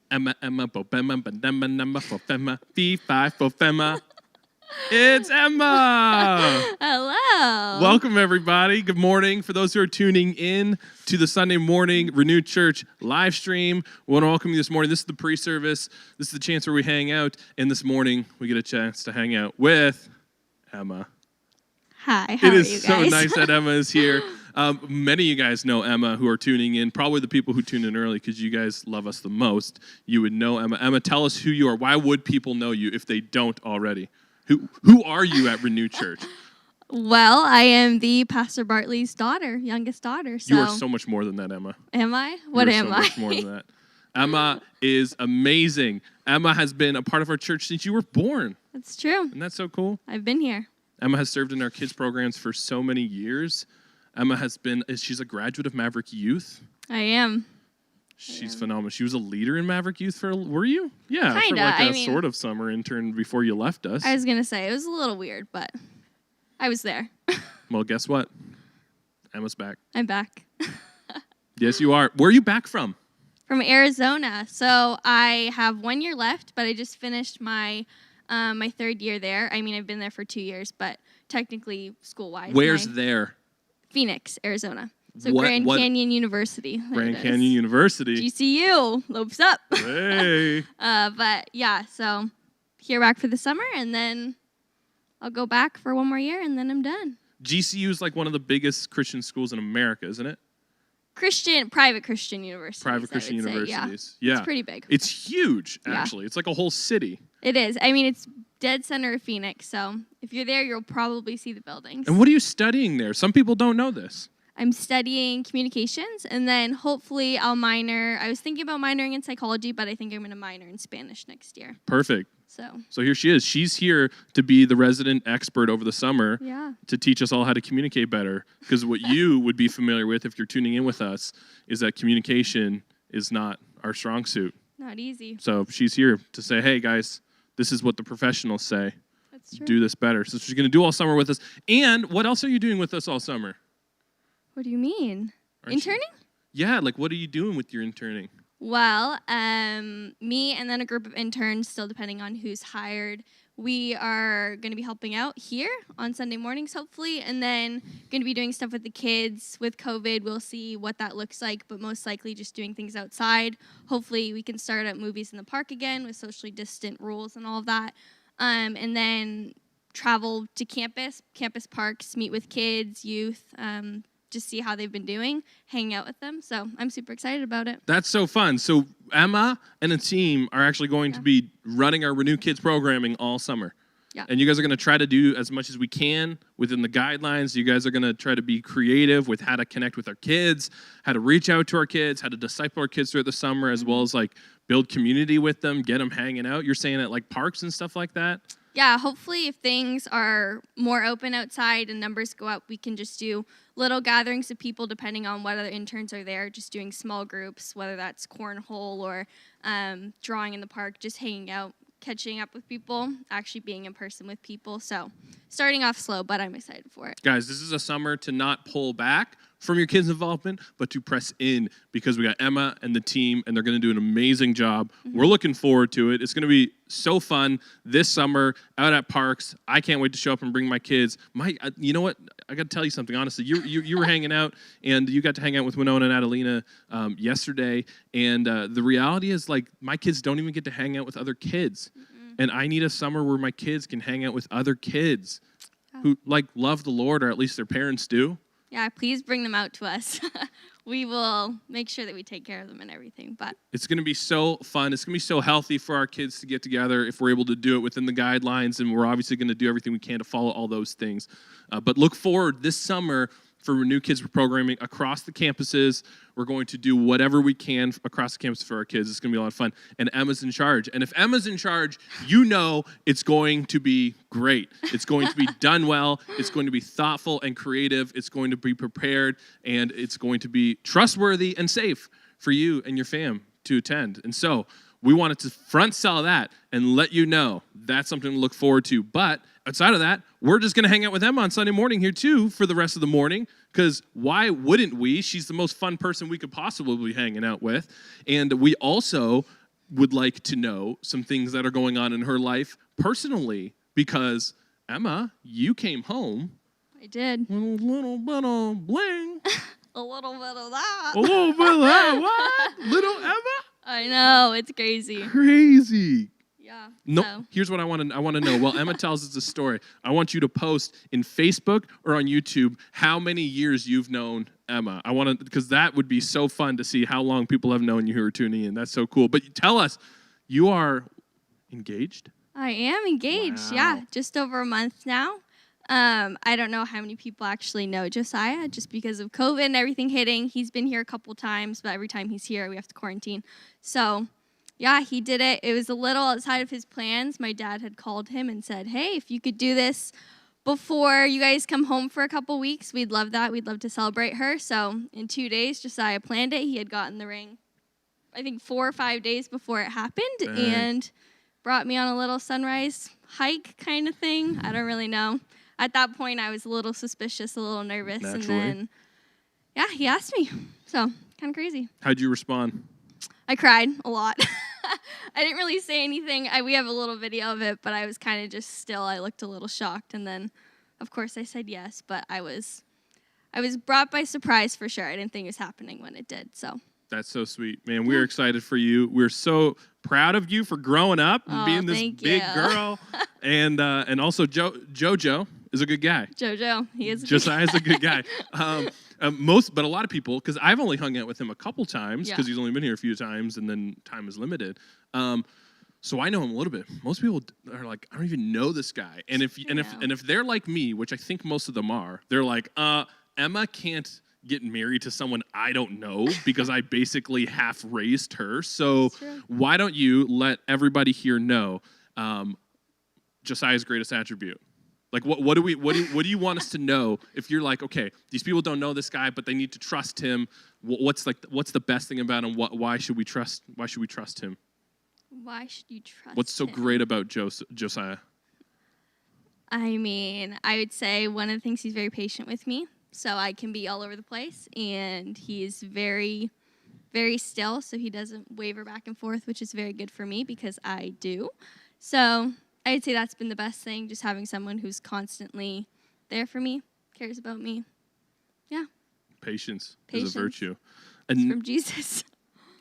Emma, Bobemma, Banema, Nema, Fofema, B5, Fofema. It's Emma! Hello. Welcome, everybody. Good morning. For those who are tuning in to the Sunday morning Renewed Church live stream, we want to welcome you this morning. This is the pre-service. This is the chance where we hang out. And this morning, we get a chance to hang out with Emma. Hi, how are you guys? It is so nice that Emma is here. Many of you guys know Emma who are tuning in, probably the people who tuned in early because you guys love us the most. You would know Emma. Emma, tell us who you are. Why would people know you if they don't already? Who are you at Renewed Church? Well, I am the Pastor Bartley's daughter, youngest daughter. So. You are so much more than that, Emma. Am I? What am I? So much more than that. Emma is amazing. Emma has been a part of our church since you were born. That's true. Isn't that so cool? I've been here. Emma has served in our kids programs for so many years. Emma she's a graduate of Maverick Youth. I am. She's phenomenal. She was a leader in Maverick Youth were you? Yeah, Kinda. for like a sort of summer intern before you left us. I was going to say, it was a little weird, but I was there. Well, guess what? Emma's back. I'm back. Yes, you are. Where are you back from? From Arizona. So I have 1 year left, but I just finished my my third year there. I mean, I've been there for 2 years, but technically school-wise. Where's there? Phoenix, Arizona. So Grand Canyon University. Grand Canyon University. GCU. Lopes up. Hey. But yeah, so here back for the summer, and then I'll go back for 1 more year, and then I'm done. GCU is like one of the biggest Christian schools in America, isn't it? Private Christian universities. Private Christian universities. Yeah. It's pretty big. It's huge, actually. Yeah. It's like a whole city. It is. I mean, it's dead center of Phoenix, so if you're there, you'll probably see the buildings. And what are you studying there? Some people don't know this. I'm studying communications, and then hopefully I'll minor. I was thinking about minoring in psychology, but I think I'm going to minor in Spanish next year. Perfect. So here she is. She's here to be the resident expert over the summer to teach us all how to communicate better. Because what you would be familiar with if you're tuning in with us is that communication is not our strong suit. Not easy. So she's here to say, hey, guys, this is what the professionals say. That's true. Do this better. So she's going to do all summer with us. And what else are you doing with us all summer? What do you mean? Interning? Yeah, like what are you doing with your interning? Well, me and then a group of interns, still depending on who's hired, we are going to be helping out here on Sunday mornings, hopefully, and then going to be doing stuff with the kids. With COVID, we'll see what that looks like, but most likely just doing things outside. Hopefully, we can start up movies in the park again with socially distant rules and all of that, and then travel to campus parks, meet with kids, youth, just see how they've been doing, hang out with them. So I'm super excited about it. That's so fun. So Emma and the team are actually going to be running our Renew Kids programming all summer. Yeah. And you guys are going to try to do as much as we can within the guidelines. You guys are going to try to be creative with how to connect with our kids, how to reach out to our kids, how to disciple our kids throughout the summer, as well as like build community with them, get them hanging out. You're saying at like parks and stuff like that? Yeah, hopefully if things are more open outside and numbers go up, we can just do little gatherings of people depending on what other interns are there, just doing small groups, whether that's cornhole or drawing in the park, just hanging out, catching up with people, actually being in person with people. So starting off slow, but I'm excited for it. Guys, this is a summer to not pull back from your kids' involvement, but to press in because we got Emma and the team, and they're going to do an amazing job. We're looking forward to it. It's going to be so fun this summer out at parks. I can't wait to show up and bring my kids. You know what? I got to tell you something, honestly. You were hanging out, and you got to hang out with Winona and Adelina yesterday, and the reality is, like, my kids don't even get to hang out with other kids, and I need a summer where my kids can hang out with other kids who, like, love the Lord, or at least their parents do. Yeah, please bring them out to us. We will make sure that we take care of them and everything. But it's going to be so fun. It's going to be so healthy for our kids to get together if we're able to do it within the guidelines, and we're obviously going to do everything we can to follow all those things. But look forward this summer for Renew Kids programming across the campuses. We're going to do whatever we can across the campus for our kids. It's going to be a lot of fun. And Emma's in charge. And if Emma's in charge, you know it's going to be great. It's going to be done well. It's going to be thoughtful and creative. It's going to be prepared. And it's going to be trustworthy and safe for you and your fam to attend. And so we wanted to front sell that and let you know that's something to look forward to. But outside of that, we're just going to hang out with Emma on Sunday morning here too for the rest of the morning, because why wouldn't we? She's the most fun person we could possibly be hanging out with. And we also would like to know some things that are going on in her life personally, because Emma, you came home. I did. With a little bit of bling. A little bit of that. A little bit of that. What? Little Emma? I know, it's crazy. Crazy. Yeah. No, So. here's what I want to know. While Emma tells us the story, I want you to post in Facebook or on YouTube how many years you've known Emma. I want to, because that would be so fun to see how long people have known you who are tuning in. That's so cool. But tell us, you are engaged? I am engaged. Wow. Yeah, just over a month now. I don't know how many people actually know Josiah, just because of COVID and everything hitting. He's been here a couple times, but every time he's here, we have to quarantine. So, yeah, he did it. It was a little outside of his plans. My dad had called him and said, hey, if you could do this before you guys come home for a couple weeks, we'd love that. We'd love to celebrate her. So, in 2 days, Josiah planned it. He had gotten the ring, I think, 4 or 5 days before it happened, and brought me on a little sunrise hike kind of thing. I don't really know. At that point, I was a little suspicious, a little nervous. Naturally. And then, yeah, he asked me. So, kind of crazy. How'd you respond? I cried a lot. I didn't really say anything. We have a little video of it, but I was kind of just still. I looked a little shocked. And then, of course, I said yes. But I was brought by surprise for sure. I didn't think it was happening when it did. So. That's so sweet, man. We're excited for you. We're so proud of you for growing up and being this big girl. And also Jojo is a good guy. Jojo, he is. Josiah's a good guy. But a lot of people, because I've only hung out with him a couple times, because he's only been here a few times, and then time is limited. So I know him a little bit. Most people are like, I don't even know this guy. And if they're like me, which I think most of them are, they're like, Emma can't get married to someone I don't know because I basically half raised her. So why don't you let everybody here know Josiah's greatest attribute? Like what do you want us to know if you're like, okay, these people don't know this guy, but they need to trust him. What's the best thing about him? Why should we trust him? Why should you trust What's so him? great about Josiah? I mean, I would say one of the things, he's very patient with me. So I can be all over the place, and he's very, very still, so he doesn't waver back and forth, which is very good for me because I do. So I'd say that's been the best thing, just having someone who's constantly there for me, cares about me. Yeah. Patience is a virtue. And it's from Jesus.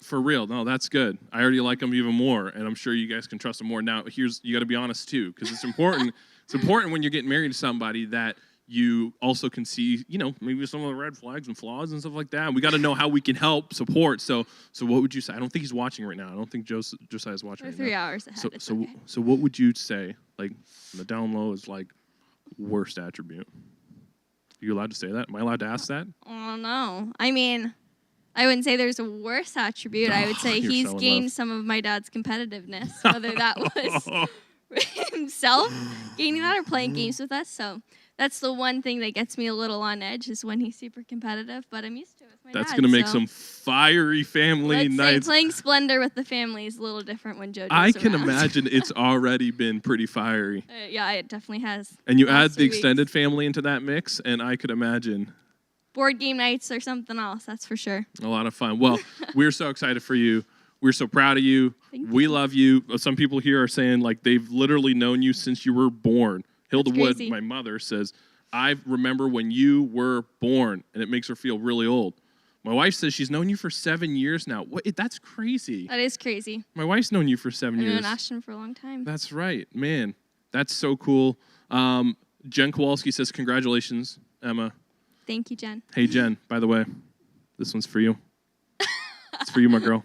For real, no, that's good. I already like him even more, and I'm sure you guys can trust him more. Now, you got to be honest too, because it's important. It's important when you're getting married to somebody that you also can see, maybe some of the red flags and flaws and stuff like that. We got to know how we can help, support. So what would you say? I don't think he's watching right now. I don't think Josiah's watching right now. 3 hours ahead. So what would you say, like, the down low is like worst attribute? Are you allowed to say that? Am I allowed to ask that? Oh, no. I mean, I wouldn't say there's a worse attribute. I would say he's gained some of my dad's competitiveness, whether that was himself gaining that or playing games with us. So that's the one thing that gets me a little on edge is when he's super competitive, but I'm used to it with my dad. That's going to make some fiery family nights. Playing Splendor with the family is a little different when JoJo's I can around. imagine it's already been pretty fiery. Yeah, it definitely has. And you add the extended family into that mix, and I could imagine board game nights or something else, that's for sure. A lot of fun. Well, we're so excited for you. We're so proud of you. We love you. Some people here are saying like they've literally known you since you were born. Hilda Wood, my mother, says, I remember when you were born, and it makes her feel really old. My wife says she's known you for 7 years now. What? That's crazy. That is crazy. My wife's known you for 7 years. I've known Ashton for a long time. That's right. Man, that's so cool. Jen Kowalski says, congratulations, Emma. Thank you, Jen. Hey, Jen, by the way, this one's for you. It's for you, my girl.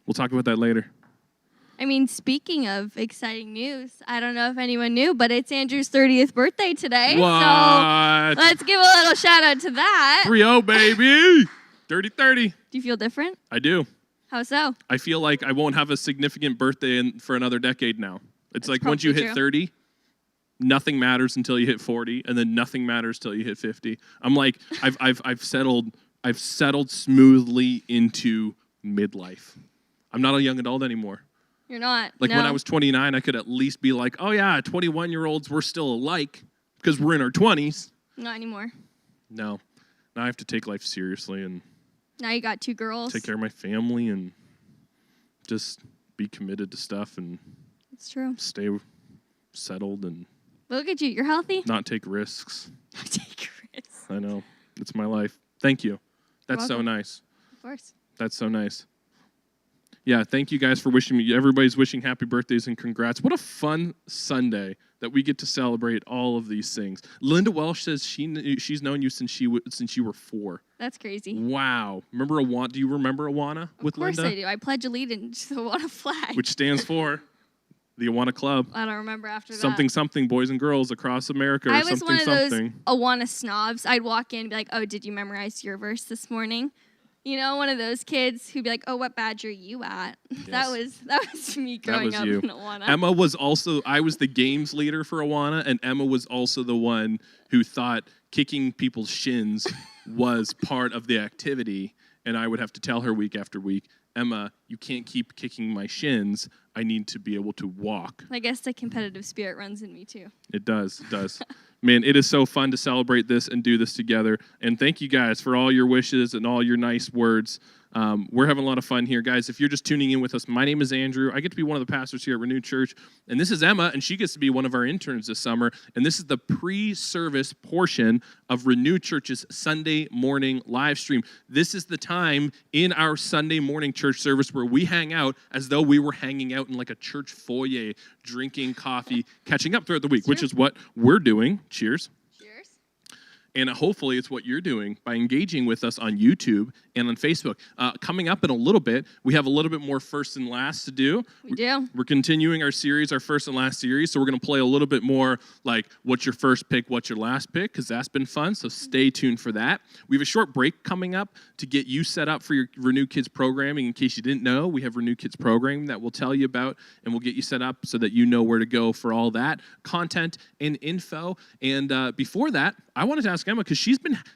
We'll talk about that later. I mean, speaking of exciting news, I don't know if anyone knew, but it's Andrew's 30th birthday today. What? So let's give a little shout out to that. 3-0, baby. 30-30. Do you feel different? I do. How so? I feel like I won't have a significant birthday for another decade now. It's like once you hit 30, nothing matters until you hit 40, and then nothing matters till you hit 50. I'm like, I've settled smoothly into midlife. I'm not a young adult anymore. You're not. Like when I was 29, I could at least be like, oh yeah, 21-year-olds, we're still alike because we're in our 20s. Not anymore. No. Now I have to take life seriously and now you got 2 girls. take care of my family and just be committed to stuff and It's true. stay settled and Look at you. You're healthy. not take risks. Take risks. I know. It's my life. Thank you. That's so welcome. nice. Of course. That's so nice. Yeah, thank you guys for wishing me. Everybody's wishing happy birthdays and congrats. What a fun Sunday that we get to celebrate all of these things. Linda Welsh says she's known you since you were 4. That's crazy. Wow. Remember Awana? Do you remember Awana with Linda? Of course I do. I pledge allegiance to the Awana flag. Which stands for the Awana Club. I don't remember after that. Something, boys and girls across America. Or I was one of those something. Awana snobs. I'd walk in and be like, oh, did you memorize your verse this morning? You know, one of those kids who'd be like, oh, what badge are you at? Yes. That was me growing up you. in Awana. Emma was also, I was the games leader for Awana, and Emma was also the one who thought kicking people's shins was part of the activity, and I would have to tell her week after week, Emma, you can't keep kicking my shins. I need to be able to walk. I guess the competitive spirit runs in me too. It does. Man, it is so fun to celebrate this and do this together. And thank you guys for all your wishes and all your nice words. We're having a lot of fun here. Guys, if you're just tuning in with us, my name is Andrew. I get to be one of the pastors here at Renewed Church. And this is Emma, and she gets to be one of our interns this summer. And this is the pre-service portion of Renewed Church's Sunday morning live stream. This is the time in our Sunday morning church service where we hang out as though we were hanging out in like a church foyer, drinking coffee, catching up throughout the week, which is what we're doing. Cheers. And hopefully it's what you're doing by engaging with us on YouTube and on Facebook. Coming up in a little bit, we have a little bit more first and last to do. We do. We're continuing our series, our first and last series. So we're going to play a little bit more like what's your first pick, what's your last pick, because that's been fun. So stay tuned for that. We have a short break coming up to get you set up for your Renew Kids programming. In case you didn't know, we have Renew Kids programming that we'll tell you about, and we'll get you set up so that you know where to go for all that content and info. And before that, I wanted to ask Emma, because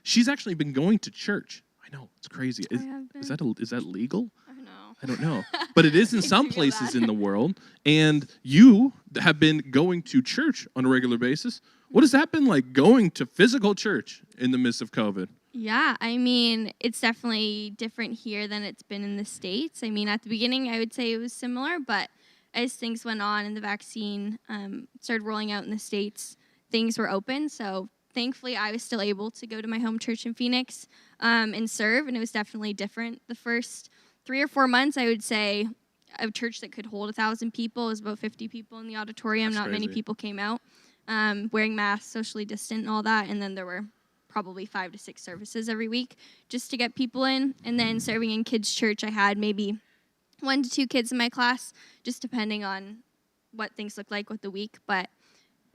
she's actually been going to church. I know, it's crazy. Is that legal? I don't know. But it is in some places in the world. And you have been going to church on a regular basis. What has that been like, going to physical church in the midst of COVID? Yeah, I mean, it's definitely different here than it's been in the States. I mean, at the beginning, I would say it was similar, but as things went on and the vaccine started rolling out in the States, things were open. So thankfully, I was still able to go to my home church in Phoenix and serve, and it was definitely different. The first 3 or 4 months, I would say, a church that could hold 1,000 people was about 50 people in the auditorium. That's Not crazy. many people came out, wearing masks, socially distant, and all that. And then there were probably 5 to 6 services every week just to get people in. And then serving in kids' church, I had maybe 1 to 2 kids in my class, just depending on what things looked like with the week. But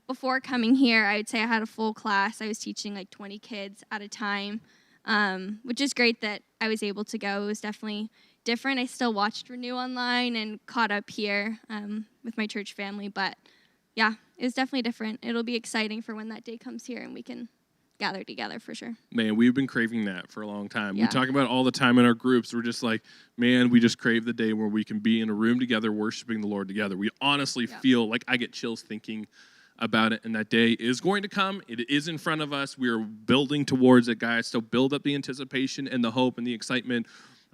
before coming here, I would say I had a full class. I was teaching like 20 kids at a time, which is great that I was able to go. It was definitely different. I still watched Renew online and caught up here with my church family. But yeah, it was definitely different. It'll be exciting for when that day comes here and we can gather together for sure. Man, we've been craving that for a long time. Yeah. We talk about it all the time in our groups. We're just like, man, we just crave the day where we can be in a room together, worshiping the Lord together. We honestly feel like I get chills thinking about it, and that day is going to come. It is in front of us. We are building towards it, guys. So build up the anticipation and the hope and the excitement.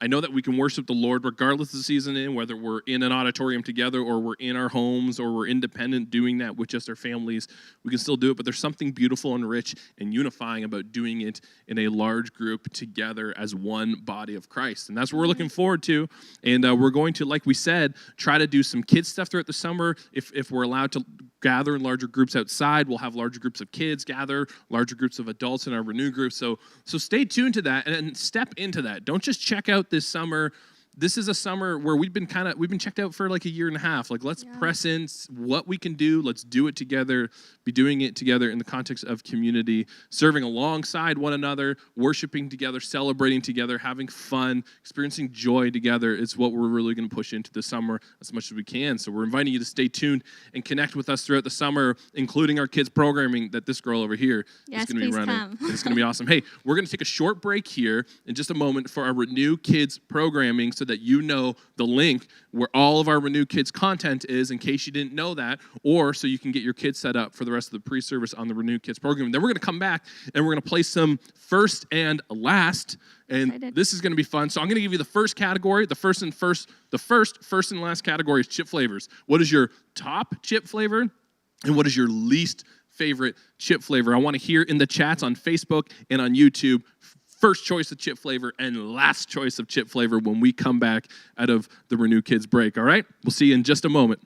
I know that we can worship the Lord regardless of the season, whether we're in an auditorium together or we're in our homes or we're independent doing that with just our families. We can still do it, but there's something beautiful and rich and unifying about doing it in a large group together as one body of Christ. And that's what we're looking forward to. And we're going to, like we said, try to do some kids stuff throughout the summer. If we're allowed to gather in larger groups outside, we'll have larger groups of kids gather, larger groups of adults in our Renew group. So stay tuned to that and step into that. Don't just check out this summer. This is a summer where we've been checked out for like a year and a half. Like, let's press in what we can do. Let's do it together, be doing it together in the context of community, serving alongside one another, worshiping together, celebrating together, having fun, experiencing joy together. It's what we're really going to push into the summer as much as we can. So we're inviting you to stay tuned and connect with us throughout the summer, including our kids programming that this girl over here is going to be running. It's going to be awesome. Hey, we're going to take a short break here in just a moment for our Renew Kids programming. so that you know the link where all of our Renew Kids content is in case you didn't know that, or so you can get your kids set up for the rest of the pre-service on the Renew Kids program. And then we're going to come back and we're going to play some first and last. And this is going to be fun. So I'm going to give you the first category. The first and last category is chip flavors. What is your top chip flavor? And what is your least favorite chip flavor? I want to hear in the chats on Facebook and on YouTube first choice of chip flavor and last choice of chip flavor when we come back out of the Renew Kids break, all right? We'll see you in just a moment.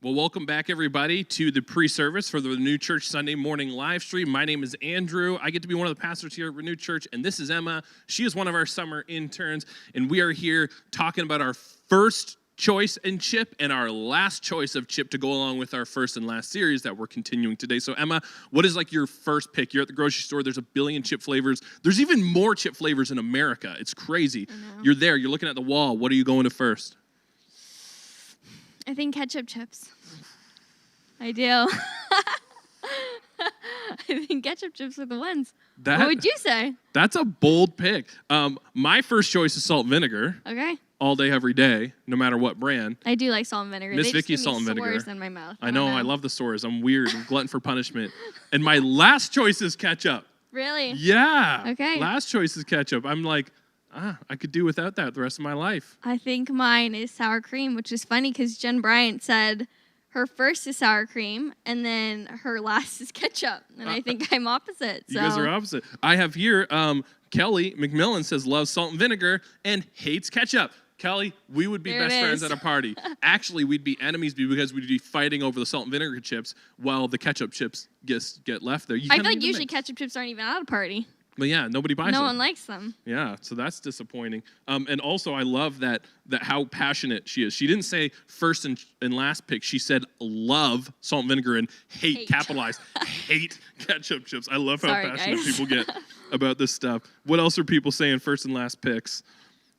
Welcome back, everybody, to the pre-service for the Renew Church Sunday morning live stream. My name is Andrew. I get to be one of the pastors here at Renew Church, and this is Emma. She is one of our summer interns, and we are here talking about our first choice in chip and our last choice of chip to go along with our first and last series that we're continuing today. So, Emma, what is like your first pick? You're at the grocery store. There's a billion chip flavors. There's even more chip flavors in America. It's crazy. You're there. You're looking at the wall. What are you going to first? I think ketchup chips. I do. I think ketchup chips are the ones. What would you say? That's a bold pick. My first choice is salt and vinegar. Okay. All day, every day, no matter what brand. I do like salt and vinegar. Miss Vicky's salt and vinegar. Sores in my mouth. I know. I love the sores. I'm weird. I'm glutton for punishment. And my last choice is ketchup. Really? Yeah. Okay. Last choice is ketchup. I'm like, I could do without that the rest of my life. I think mine is sour cream, which is funny because Jen Bryant said her first is sour cream, and then her last is ketchup. And I think I'm opposite. You guys are opposite. I have here, Kelly McMillan says loves salt and vinegar and hates ketchup. Kelly, we would be best friends at a party. Actually, we'd be enemies because we'd be fighting over the salt and vinegar chips while the ketchup chips get left there. I feel like usually ketchup chips aren't even at a party. But yeah, nobody buys them. No one likes them. Yeah, so that's disappointing. And also, I love that how passionate she is. She didn't say first and last pick. She said love salt and vinegar and hate. Capitalized, hate ketchup chips. I love how passionate people get about this stuff. What else are people saying first and last picks?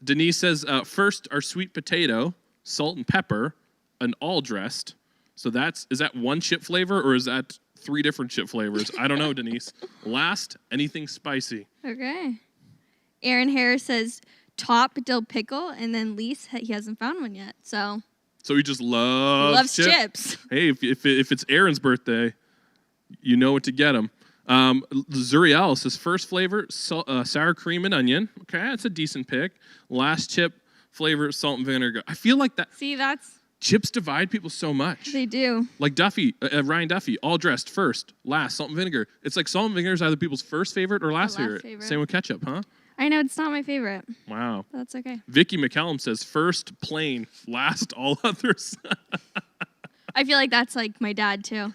Denise says first are sweet potato, salt and pepper, and all dressed. So is that one chip flavor or is that 3 different chip flavors? I don't know, Denise. Last, anything spicy. Okay. Aaron Harris says top dill pickle, and then least he hasn't found one yet. So he just loves chips. Hey, if it's Aaron's birthday, you know what to get him. Zuriel says first flavor sour cream and onion. Okay, that's a decent pick. Last chip flavor salt and vinegar. I feel like that. See, that's. Chips divide people so much. They do. Like Ryan Duffy, all dressed first, last, salt and vinegar. It's like salt and vinegar is either people's first favorite or last favorite. Same with ketchup, huh? I know, it's not my favorite. Wow. That's okay. Vicky McCallum says first plain, last all others. I feel like that's like my dad too.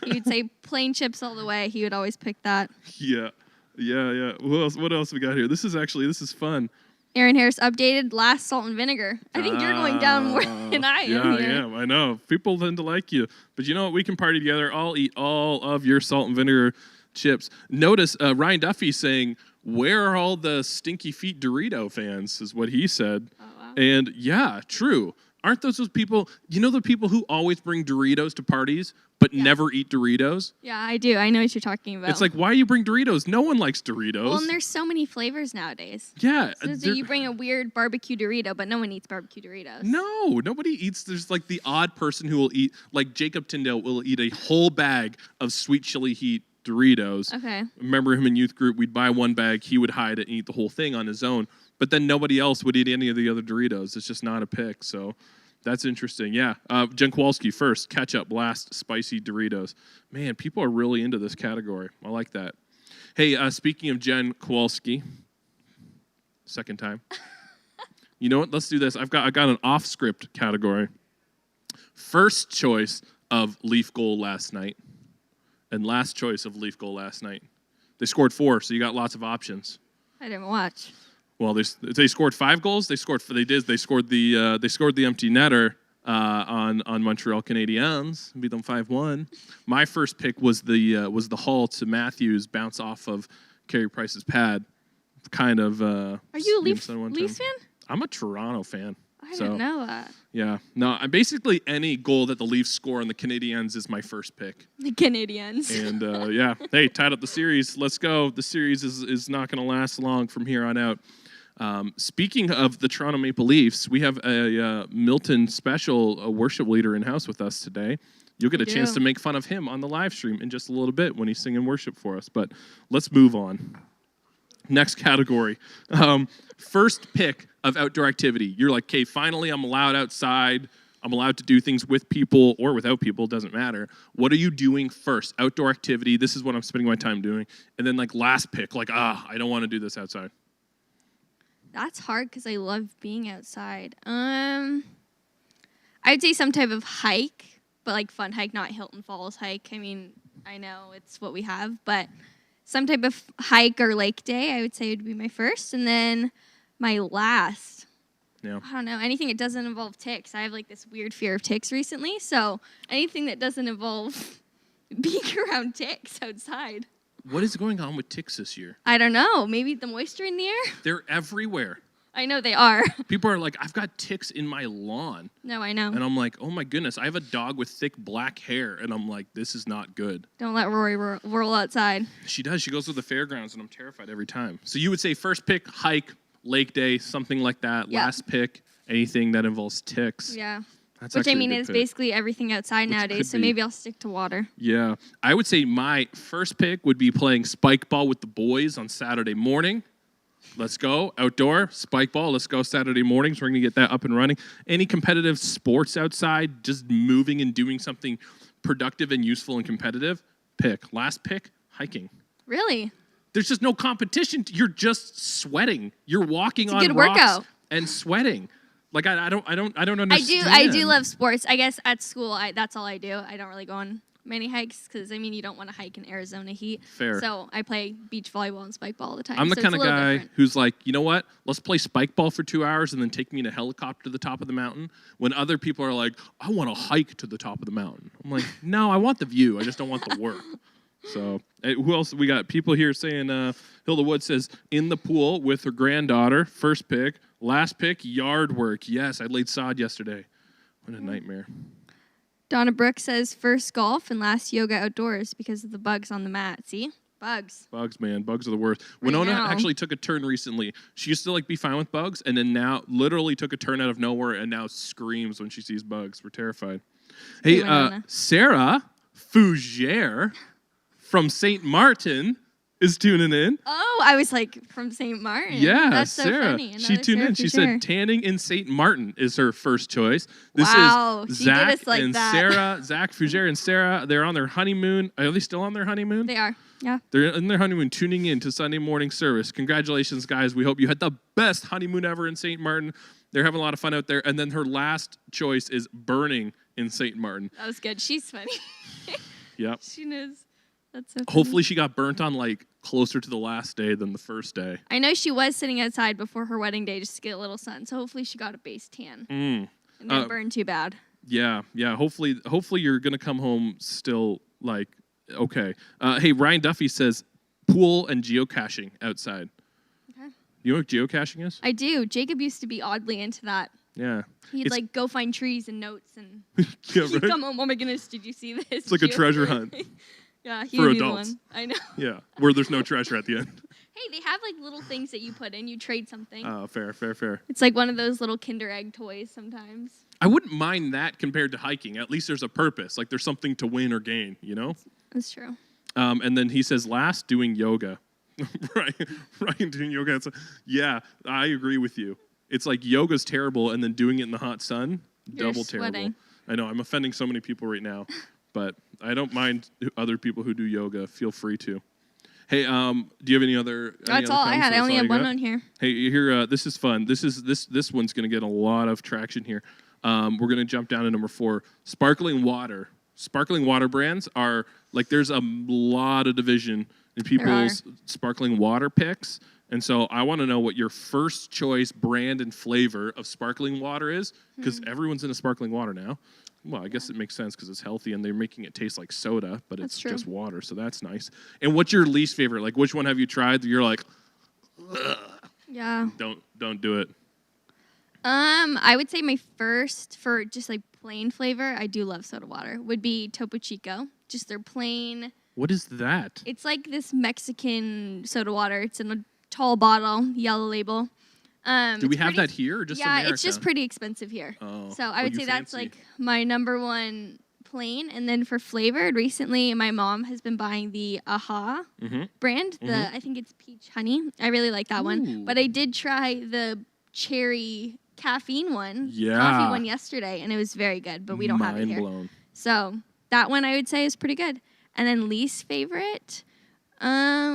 He would say plain chips all the way. He would always pick that. Yeah. Yeah. What else we got here? This is fun. Aaron Harris updated last salt and vinegar. I think you're going down more than I am Yeah, here. I am. I know. People tend to like you. But you know what? We can party together. I'll eat all of your salt and vinegar chips. Notice Ryan Duffy saying, where are all the stinky feet Dorito fans, is what he said. Oh, wow. And yeah, true. Aren't those people, the people who always bring Doritos to parties but never eat Doritos? Yeah, I do. I know what you're talking about. It's like, why you bring Doritos? No one likes Doritos. Well, and there's so many flavors nowadays. Yeah. So you bring a weird barbecue Dorito, but no one eats barbecue Doritos. No, nobody eats. There's like the odd person who will eat, like Jacob Tyndale will eat a whole bag of sweet chili heat Doritos. Okay. Remember him in youth group? We'd buy one bag, he would hide it and eat the whole thing on his own. But then nobody else would eat any of the other Doritos. It's just not a pick. So that's interesting. Yeah. Jen Kowalski first, ketchup, last, spicy Doritos. Man, people are really into this category. I like that. Hey, speaking of Jen Kowalski, second time. You know what? Let's do this. I got an off-script category. First choice of Leaf goal last night, and last choice of Leaf goal last night. They scored 4, so you got lots of options. I didn't watch. Well, they scored 5 goals. They scored the empty netter on Montreal Canadiens, beat them 5-1. My first pick was the Hull to Matthews bounce off of Carey Price's pad. Kind of. Are you a Leafs fan? I'm a Toronto fan. I didn't know that. Yeah. No, basically any goal that the Leafs score on the Canadiens is my first pick. The Canadiens. And yeah, hey, tied up the series. Let's go. The series is not going to last long from here on out. Speaking of the Toronto Maple Leafs, we have a Milton special worship leader in house with us today. You'll get a chance to make fun of him on the live stream in just a little bit when he's singing worship for us. But let's move on. Next category. First pick of outdoor activity. You're like, okay, finally I'm allowed outside. I'm allowed to do things with people or without people. Doesn't matter. What are you doing first? Outdoor activity. This is what I'm spending my time doing. And then like last pick, like, I don't want to do this outside. That's hard because I love being outside. I'd say some type of hike, but like fun hike, not Hilton Falls hike. I mean, I know it's what we have, but some type of hike or lake day, I would say would be my first. And then my last, I don't know, anything that doesn't involve ticks. I have like this weird fear of ticks recently, so anything that doesn't involve being around ticks outside. What is going on with ticks this year? I don't know. Maybe the moisture in the air? They're everywhere. I know they are. People are like, I've got ticks in my lawn. No, I know. And I'm like, oh my goodness, I have a dog with thick black hair. And I'm like, this is not good. Don't let Rory roll outside. She does. She goes to the fairgrounds, and I'm terrified every time. So you would say first pick, hike, lake day, something like that. Yep. Last pick, anything that involves ticks. Yeah. That's Which, I mean, is pick. basically everything outside nowadays, so maybe I'll stick to water. Yeah. I would say my first pick would be playing spike ball with the boys on Saturday morning. Let's go. Outdoor, spike ball. Let's go Saturday mornings. We're going to get that up and running. Any competitive sports outside, just moving and doing something productive and useful and competitive, pick. Last pick, hiking. Really? There's just no competition. You're just sweating. You're walking on good rocks workout. And sweating. Like I don't understand. I do love sports. I guess at school, that's all I do. I don't really go on many hikes because, I mean, you don't want to hike in Arizona heat. Fair. So I play beach volleyball and spike ball all the time. I'm the kind of guy different. who's like, you know what? Let's play spike ball for 2 hours and then take me in a helicopter to the top of the mountain. When other people are like, I want to hike to the top of the mountain. I'm like, no, I want the view. I just don't want the work. So who else? We got people here saying, Hilda Wood says, in the pool with her granddaughter. First pick. Last pick, yard work. Yes, I laid sod yesterday. What a nightmare. Donna Brooks says first golf and last yoga outdoors because of the bugs on the mat. See? Bugs. Bugs, man. Bugs are the worst. Winona actually took a turn recently. She used to like be fine with bugs, and then now literally took a turn out of nowhere and now screams when she sees bugs. We're terrified. Hey, Sarah Fougere from St. Martin is tuning in. Oh, I was like, from St. Martin. Yeah, that's so Sarah. funny. She tuned in. She said tanning in St. Martin is her first choice. This is she Zach did us like and that. Sarah. Zach Fougere and Sarah. They're on their honeymoon. Are they still on their honeymoon? They are. Yeah. They're in their honeymoon, tuning in to Sunday morning service. Congratulations, guys. We hope you had the best honeymoon ever in St. Martin. They're having a lot of fun out there. And then her last choice is burning in St. Martin. That was good. She's funny. Yep. She knows That's so funny. Hopefully she got burnt on like closer to the last day than the first day. I know she was sitting outside before her wedding day just to get a little sun. So hopefully she got a base tan. And didn't burn too bad. Yeah. Hopefully you're gonna come home still like okay. Hey, Ryan Duffy says pool and geocaching outside. Okay. You know what geocaching is? I do. Jacob used to be oddly into that. Yeah. He'd like go find trees and notes and yeah, right? he'd come home. Oh my goodness, did you see this? It's like a treasure hunt. Yeah, for adults. One. I know. Yeah, where there's no treasure at the end. Hey, they have like little things that you put in. You trade something. Oh, fair. It's like one of those little Kinder Egg toys sometimes. I wouldn't mind that compared to hiking. At least there's a purpose. Like there's something to win or gain, you know? That's true. And then he says, last, doing yoga. Ryan doing yoga. Yeah, I agree with you. It's like yoga's terrible, and then doing it in the hot sun, You're double sweating. terrible. I know, I'm offending so many people right now, but I don't mind other people who do yoga. Feel free to. Hey, do you have any other? That's all I had. I only have one on here. Hey, here. This is fun. This one's gonna get a lot of traction here. We're gonna jump down to number 4. Sparkling water. Sparkling water brands are like there's a lot of division in people's sparkling water picks. And so I want to know what your first choice brand and flavor of sparkling water is, because everyone's into sparkling water now. Well, I guess it makes sense because it's healthy and they're making it taste like soda, but it's just water, so that's nice. And what's your least favorite? Like, which one have you tried that you're like, ugh, yeah, don't do it? I would say my first for just like plain flavor, I do love soda water, would be Topo Chico. Just their plain. What is that? It's like this Mexican soda water. It's in a tall bottle, yellow label. Do we have that here or just America? It's just pretty expensive here. Oh, so I would say that's like my number one plain. And then for flavored, recently my mom has been buying the Aha brand. I think it's peach honey. I really like that one. But I did try the cherry caffeine one, coffee one yesterday, and it was very good. But we don't have it here. Blown. So that one I would say is pretty good. And then least favorite, I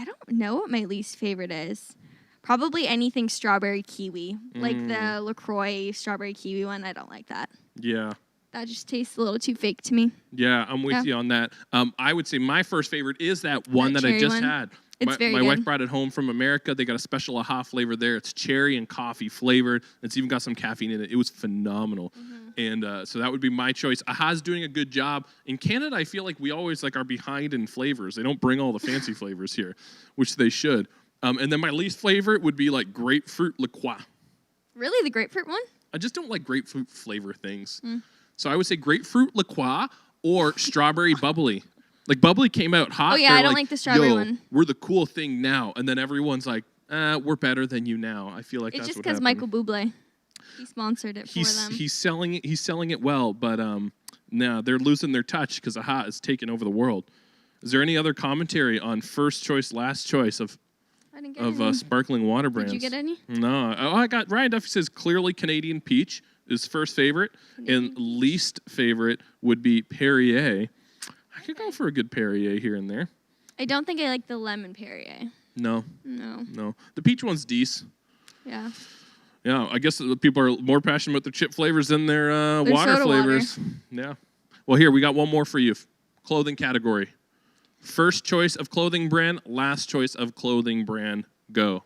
don't know what my least favorite is. Probably anything strawberry kiwi. Like the LaCroix strawberry kiwi one. I don't like that. Yeah. That just tastes a little too fake to me. Yeah, I'm with you on that. I would say my first favorite is that one that I just had. It's very my good. wife brought it home from America. They got a special Aha flavor there. It's cherry and coffee flavored. It's even got some caffeine in it. It was phenomenal. And so that would be my choice. Aha's doing a good job. In Canada, I feel like we always like are behind in flavors. They don't bring all the fancy flavors here, which they should. And then my least favorite would be like grapefruit liqueur. Really? The grapefruit one? I just don't like grapefruit flavor things. So I would say grapefruit liqueur or strawberry bubbly. Like bubbly came out hot. Oh yeah, I don't like the strawberry one. We're the cool thing now. And then everyone's like, we're better than you now. I feel like it's that's just what happened. Michael Bublé. He sponsored it for them. He's selling it well, but no, they're losing their touch because Aha is taking over the world. Is there any other commentary on first choice, last choice of sparkling water brands? Did you get any? No. Oh, I got Ryan Duffy says clearly Canadian peach is first favorite, and least favorite would be Perrier. I could go for a good Perrier here and there. I don't think I like the lemon Perrier. No. The peach one's decent. Yeah. Yeah, I guess the people are more passionate about their chip flavors than their water flavors. Yeah. Well, here, we got one more for you. Clothing category. First choice of clothing brand, last choice of clothing brand. Go.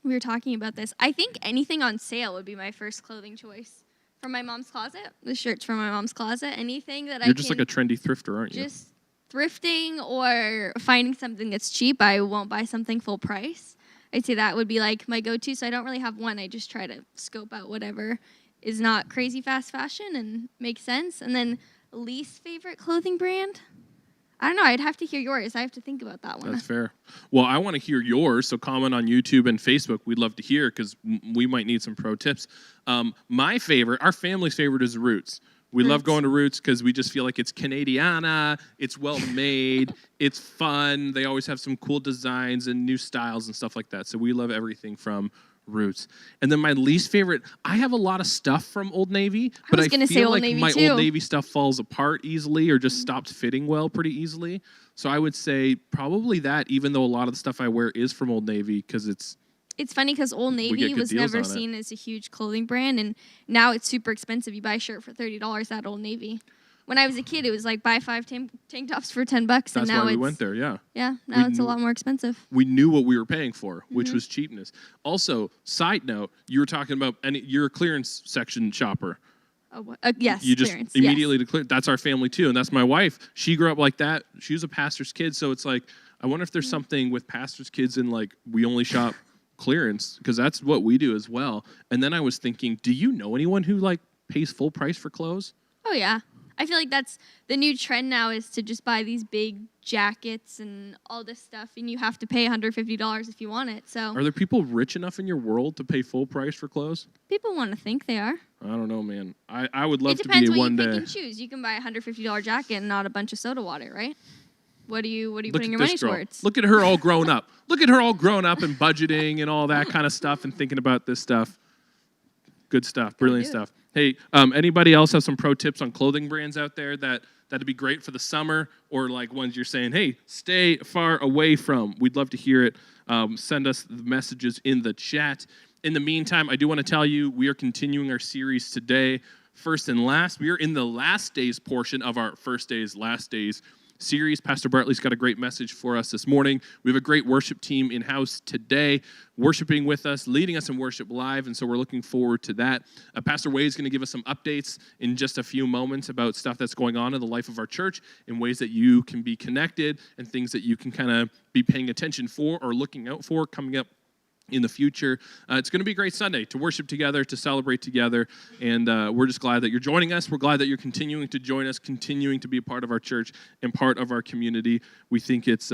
We were talking about this. I think anything on sale would be my first clothing choice. From my mom's closet. The shirts from my mom's closet. Anything that You're just like a trendy thrifter, aren't you? Just thrifting or finding something that's cheap. I won't buy something full price. I'd say that would be like my go-to. So I don't really have one. I just try to scope out whatever is not crazy fast fashion and makes sense. And then least favorite clothing brand? I don't know. I'd have to hear yours. I have to think about that one. That's fair. Well, I want to hear yours, so comment on YouTube and Facebook. We'd love to hear because we might need some pro tips. My favorite, our family's favorite is Roots. We love going to Roots because we just feel like it's Canadiana, it's well-made, it's fun. They always have some cool designs and new styles and stuff like that. So we love everything from Roots. And then my least favorite, I have a lot of stuff from Old Navy, but I feel like my Old Navy stuff falls apart easily or just stops fitting well pretty easily. So I would say probably that, even though a lot of the stuff I wear is from Old Navy because it's funny because Old Navy was never seen as a huge clothing brand, and now it's super expensive. You buy a shirt for $30 at Old Navy. when I was a kid, it was like buy 5 tank tops for $10, and That's now why we it's went there, yeah. now it's a lot more expensive. We knew what we were paying for, which was cheapness. Also, side note, you were talking about, you're a clearance section shopper. Oh, yes, You just clearance, immediately declare. That's our family too, and that's my wife. She grew up like that. She was a pastor's kid, so it's like, I wonder if there's something with pastor's kids in like we only shop clearance, because that's what we do as well. And then I was thinking, do you know anyone who like pays full price for clothes? Oh yeah, I feel like that's the new trend now, is to just buy these big jackets and all this stuff, and you have to pay $150 if you want it. So Are there people rich enough in your world to pay full price for clothes? people want to think they are. I don't know, man. I would love It to depends be what one you pick day. and choose. You can buy a $150 jacket and not a bunch of soda water, right? What are you Look putting at your this money girl. towards? Look at her all grown up. Look at her all grown up and budgeting and all that kind of stuff and thinking about this stuff. Good stuff. Brilliant do it. stuff. Hey, anybody else have some pro tips on clothing brands out there that'd be great for the summer, or like ones you're saying, hey, stay far away from? We'd love to hear it. Send us the messages in the chat. In the meantime, I do want to tell you we are continuing our series today, First and Last. We are in the last days portion of our First Days, Last Days series. Pastor Bartley's got a great message for us this morning. We have a great worship team in-house today, worshiping with us, leading us in worship live, and so we're looking forward to that. Pastor Wade's going to give us some updates in just a few moments about stuff that's going on in the life of our church, in ways that you can be connected and things that you can kind of be paying attention for or looking out for coming up in the future. It's going to be a great Sunday to worship together, to celebrate together, and we're just glad that you're joining us. We're glad that you're continuing to join us, continuing to be a part of our church and part of our community. We think it's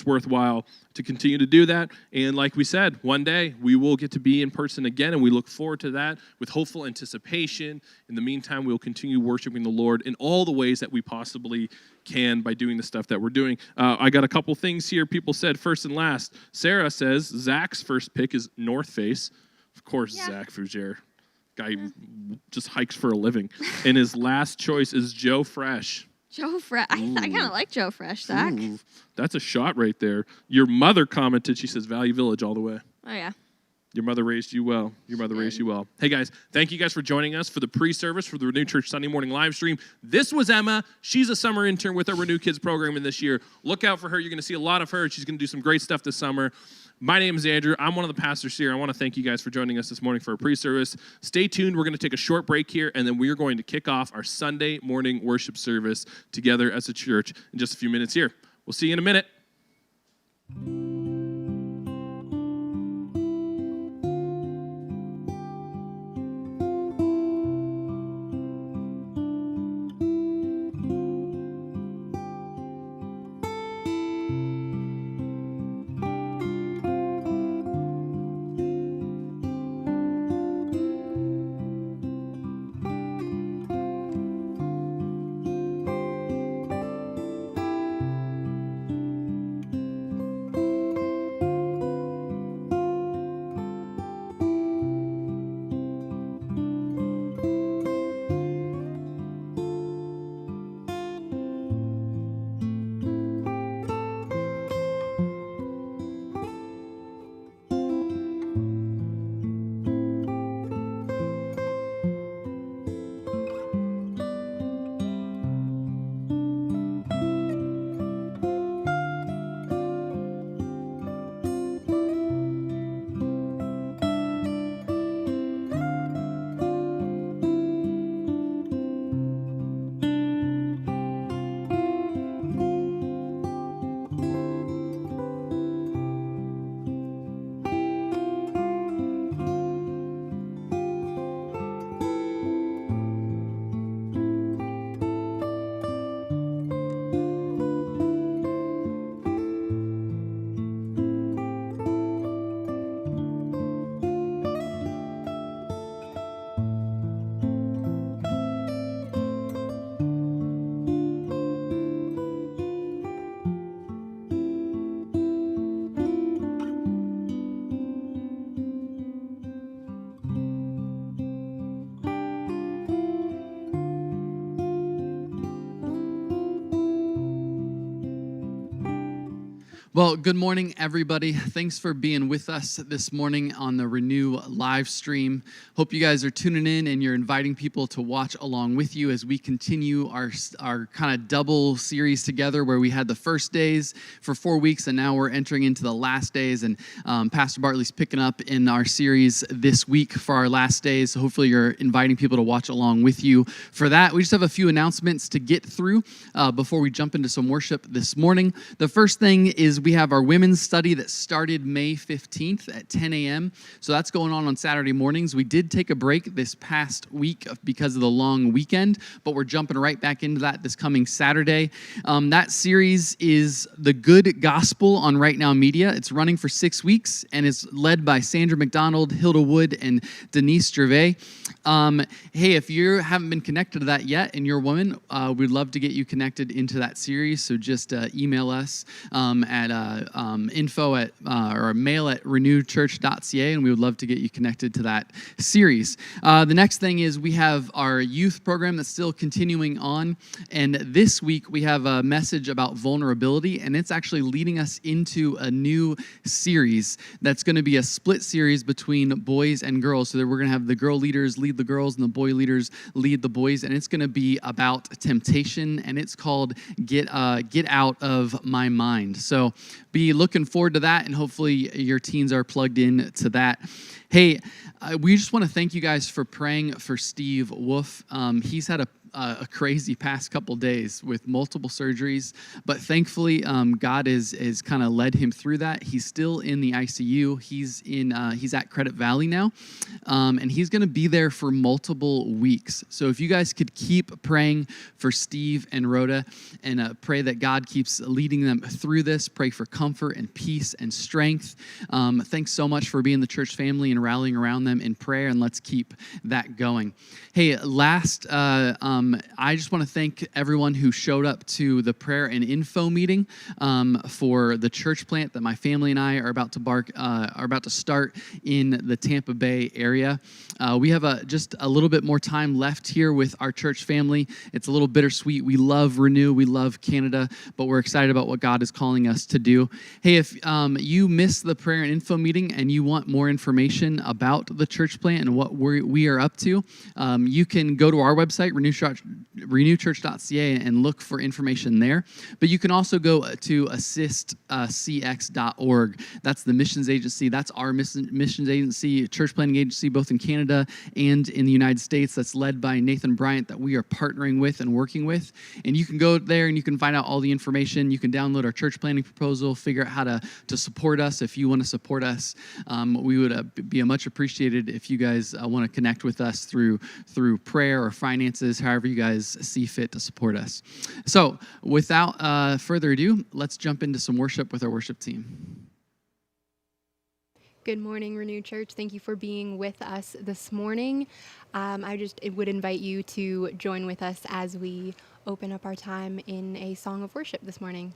worthwhile to continue to do that, and like we said, one day we will get to be in person again, and we look forward to that with hopeful anticipation. In the meantime, we'll continue worshiping the Lord in all the ways that we possibly can by doing the stuff that we're doing. I got a couple things here. People said first and last. Sarah says Zach's first pick is North Face. Of course, Yeah. Zach Fougere. Guy just hikes for a living. And his last choice is Joe Fresh. Joe Fresh. I kind of like Joe Fresh, Zach. Ooh, that's a shot right there. Your mother commented, she says Value Village all the way. Oh yeah. Your mother raised you well. Your mother raised you well. Hey, guys, thank you guys for joining us for the pre-service for the Renew Church Sunday morning live stream. This was Emma. She's a summer intern with our Renew Kids program in this year. Look out for her. You're going to see a lot of her. She's going to do some great stuff this summer. My name is Andrew. I'm one of the pastors here. I want to thank you guys for joining us this morning for a pre-service. Stay tuned. We're going to take a short break here, and then we are going to kick off our Sunday morning worship service together as a church in just a few minutes here. We'll see you in a minute. Well, good morning, everybody. Thanks for being with us this morning on the Renew live stream. Hope you guys are tuning in and you're inviting people to watch along with you as we continue our kind of double series together where we had the first days for 4 weeks and now we're entering into the last days. And Pastor Bartley's picking up in our series this week for our last days. So hopefully you're inviting people to watch along with you for that. We just have a few announcements to get through before we jump into some worship this morning. The first thing is we have our women's study that started May 15th at 10 a.m. So that's going on Saturday mornings. We did take a break this past week because of the long weekend, but we're jumping right back into that this coming Saturday. That series is The Good Gospel on Right Now Media. It's running for 6 weeks and it's led by Sandra McDonald, Hilda Wood, and Denise Gervais. Hey, if you haven't been connected to that yet and you're a woman, we'd love to get you connected into that series. So just email us at info at or mail at renewchurch.ca, and we would love to get you connected to that series. The next thing is we have our youth program that's still continuing on, and this week we have a message about vulnerability, and it's actually leading us into a new series that's going to be a split series between boys and girls. So that we're going to have the girl leaders lead the girls and the boy leaders lead the boys, and it's going to be about temptation, and it's called Get Out of My Mind. So be looking forward to that, and hopefully your teens are plugged in to that. Hey, we just want to thank you guys for praying for Steve Wolf. He's had a crazy past couple days with multiple surgeries, but thankfully God is kind of led him through that. He's still in the ICU. He's at Credit Valley now, and he's going to be there for multiple weeks. So if you guys could keep praying for Steve and Rhoda and pray that God keeps leading them through this, pray for comfort and peace and strength. Thanks so much for being the church family and rallying around them in prayer, and let's keep that going. Hey, last, I just want to thank everyone who showed up to the prayer and info meeting for the church plant that my family and I are about to start in the Tampa Bay area. We have just a little bit more time left here with our church family. It's a little bittersweet. We love Renew, we love Canada, but we're excited about what God is calling us to do. Hey, if you missed the prayer and info meeting and you want more information about the church plant and what we are up to, you can go to our website, renewchurch.ca, and look for information there. But you can also go to assistcx.org. That's the missions agency. That's our missions agency, church planting agency, both in Canada and in the United States. That's led by Nathan Bryant that we are partnering with and working with. And you can go there and you can find out all the information. You can download our church planting proposal, figure out how to support us if you want to support us. We would be much appreciated if you guys want to connect with us through prayer or finances, however you guys see fit to support us. So without further ado, let's jump into some worship with our worship team. Good morning, Renew Church. Thank you for being with us this morning. I would invite you to join with us as we open up our time in a song of worship this morning.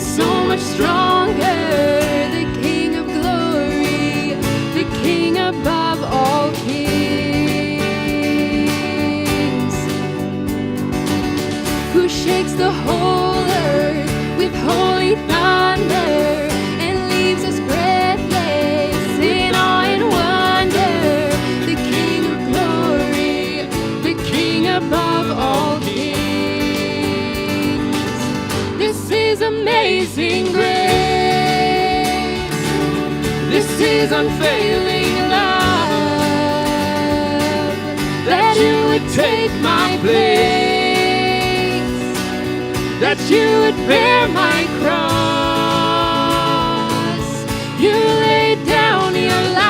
So much stronger, the King of glory, the King above all kings, who shakes the whole earth with holy thunder and leaves us breathless in awe and wonder, the King of glory, the King above all kings. This is amazing grace. This is unfailing love, that you would take my place, that you would bear my cross. You laid down your life,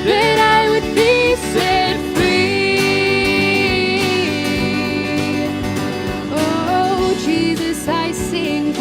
that I would be set free. Oh, Jesus, I sing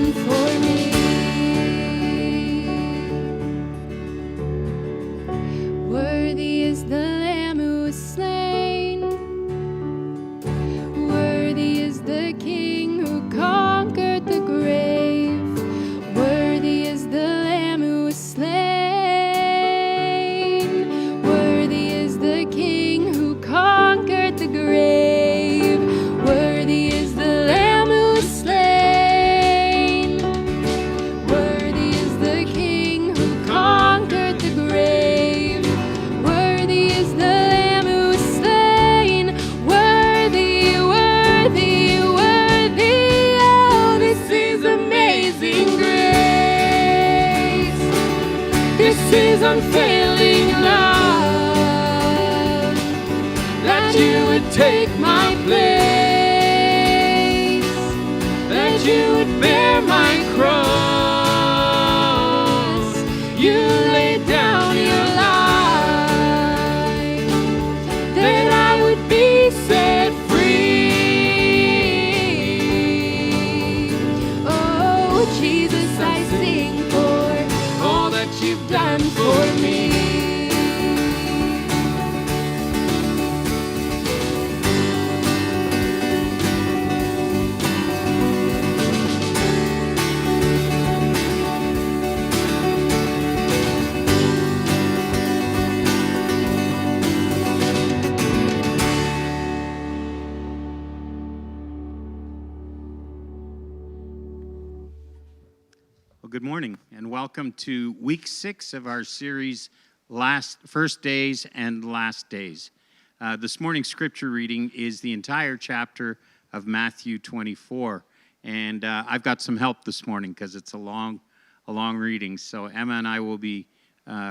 done for me. Worthy is the Lamb who was slain. Worthy is the King who conquered the grave. Worthy is the Lamb who was slain. Worthy is the King who conquered the grave. Worthy is the Lamb who was slain. Worthy is the King who conquered the grave. Worthy is the Lamb who was slain. Worthy, worthy, worthy. Oh, this is amazing grace. This is unfailing love, that you would take my place, that you would bear my cross. You laid down your life, that I would be set free. Oh, Jesus, I sing for all that you've done for me. Well, good morning and welcome to week 6 of our series, First Days and Last Days. This morning's scripture reading is the entire chapter of Matthew 24. And I've got some help this morning because it's a long reading. So Emma and I will be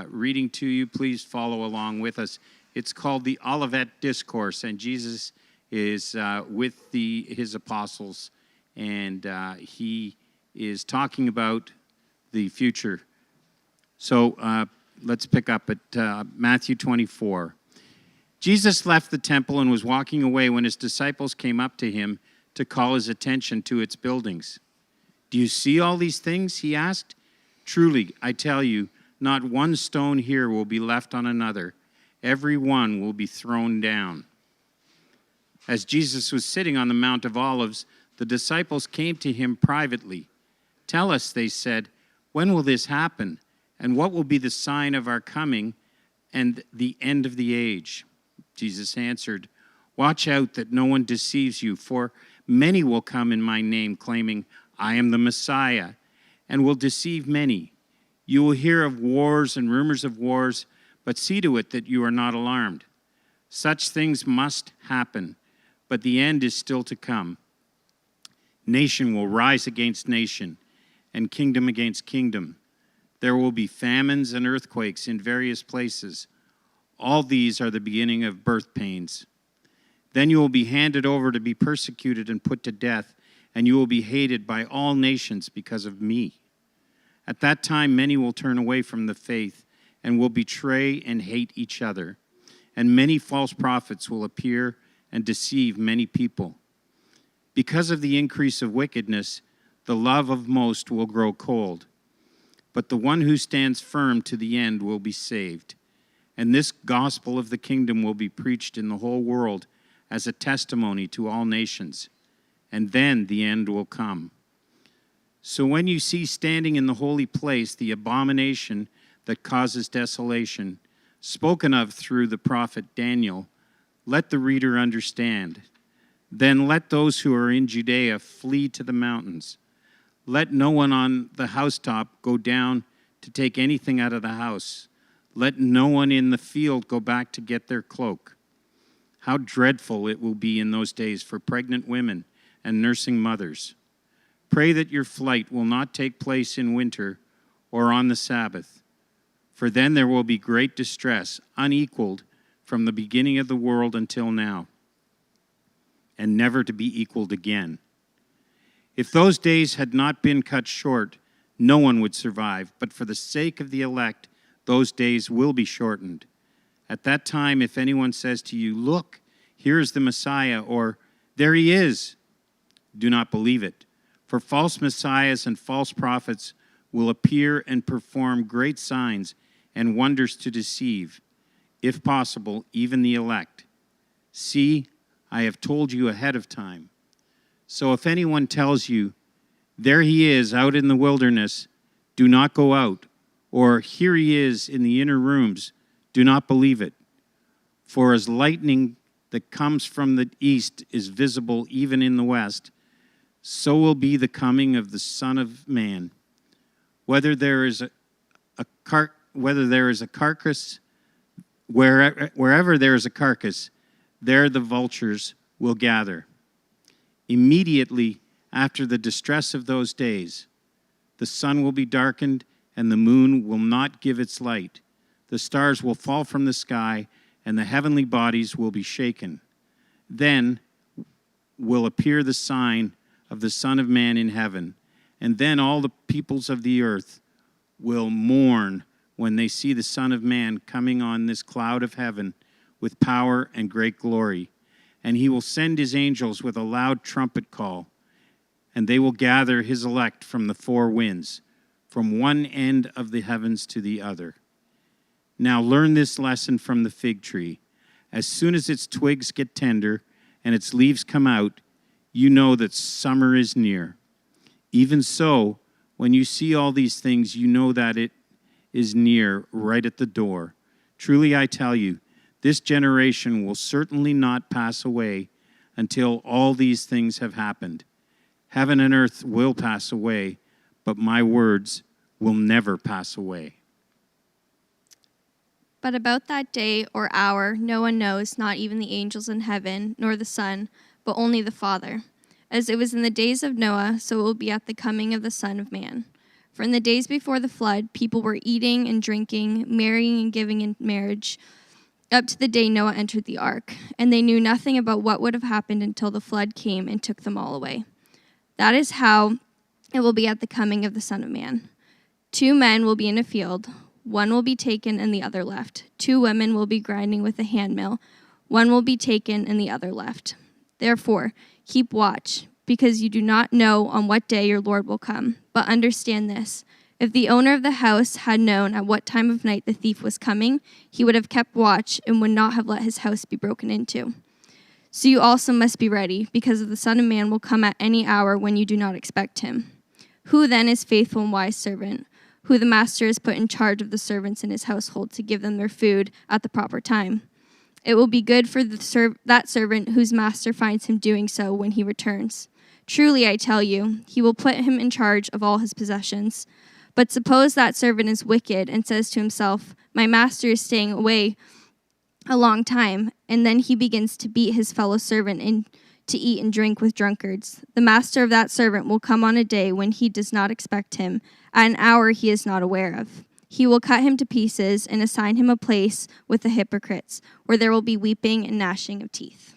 reading to you. Please follow along with us. It's called the Olivet Discourse, and Jesus is with his apostles, and he is talking about the future. So let's pick up at Matthew 24. Jesus left the temple and was walking away when his disciples came up to him to call his attention to its buildings. "Do you see all these things?" he asked. "Truly, I tell you, not one stone here will be left on another. Every one will be thrown down." As Jesus was sitting on the Mount of Olives, the disciples came to him privately. "Tell us," they said, "when will this happen? And what will be the sign of our coming and the end of the age?" Jesus answered, "Watch out that no one deceives you, for many will come in my name, claiming, 'I am the Messiah,' and will deceive many. You will hear of wars and rumors of wars, but see to it that you are not alarmed. Such things must happen, but the end is still to come. Nation will rise against nation, and kingdom against kingdom. There will be famines and earthquakes in various places. All these are the beginning of birth pains. Then you will be handed over to be persecuted and put to death, and you will be hated by all nations because of me. At that time, many will turn away from the faith and will betray and hate each other. And many false prophets will appear and deceive many people. Because of the increase of wickedness, the love of most will grow cold. But the one who stands firm to the end will be saved. And this gospel of the kingdom will be preached in the whole world as a testimony to all nations. And then the end will come. So when you see standing in the holy place the abomination that causes desolation, spoken of through the prophet Daniel, let the reader understand. Then let those who are in Judea flee to the mountains. Let no one on the housetop go down to take anything out of the house. Let no one in the field go back to get their cloak. How dreadful it will be in those days for pregnant women and nursing mothers. Pray that your flight will not take place in winter or on the Sabbath, for then there will be great distress, unequaled from the beginning of the world until now, and never to be equaled again. If those days had not been cut short, no one would survive, but for the sake of the elect, those days will be shortened. At that time, if anyone says to you, 'Look, here is the Messiah,' or 'There he is,' do not believe it. For false messiahs and false prophets will appear and perform great signs and wonders to deceive, if possible, even the elect. See, I have told you ahead of time. So if anyone tells you, 'There he is out in the wilderness,' do not go out, or 'Here he is in the inner rooms,' do not believe it. For as lightning that comes from the east is visible even in the west, so will be the coming of the Son of Man. Wherever there is a carcass, there the vultures will gather. Immediately after the distress of those days, the sun will be darkened, and the moon will not give its light. The stars will fall from the sky, and the heavenly bodies will be shaken. Then will appear the sign of the Son of Man in heaven, and then all the peoples of the earth will mourn when they see the Son of Man coming on this cloud of heaven with power and great glory. And he will send his angels with a loud trumpet call, and they will gather his elect from the four winds, from one end of the heavens to the other. Now learn this lesson from the fig tree. As soon as its twigs get tender and its leaves come out, you know that summer is near. Even so, when you see all these things, you know that it is near, right at the door. Truly I tell you, this generation will certainly not pass away until all these things have happened. Heaven and earth will pass away, but my words will never pass away. But about that day or hour no one knows, not even the angels in heaven, nor the Son, but only the Father. As it was in the days of Noah, so it will be at the coming of the Son of Man. For in the days before the flood, people were eating and drinking, marrying and giving in marriage, up to the day Noah entered the ark. And they knew nothing about what would have happened until the flood came and took them all away. That is how it will be at the coming of the Son of Man. 2 men will be in a field. One will be taken and the other left. 2 women will be grinding with a handmill. One will be taken and the other left. Therefore, keep watch, because you do not know on what day your Lord will come. But understand this, if the owner of the house had known at what time of night the thief was coming, he would have kept watch and would not have let his house be broken into. So you also must be ready, because the Son of Man will come at any hour when you do not expect him. Who then is faithful and wise servant, who the master has put in charge of the servants in his household to give them their food at the proper time? It will be good for that servant whose master finds him doing so when he returns. Truly, I tell you, he will put him in charge of all his possessions. But suppose that servant is wicked and says to himself, my master is staying away a long time, and then he begins to beat his fellow servant and to eat and drink with drunkards. The master of that servant will come on a day when he does not expect him, at an hour he is not aware of. He will cut him to pieces and assign him a place with the hypocrites, where there will be weeping and gnashing of teeth.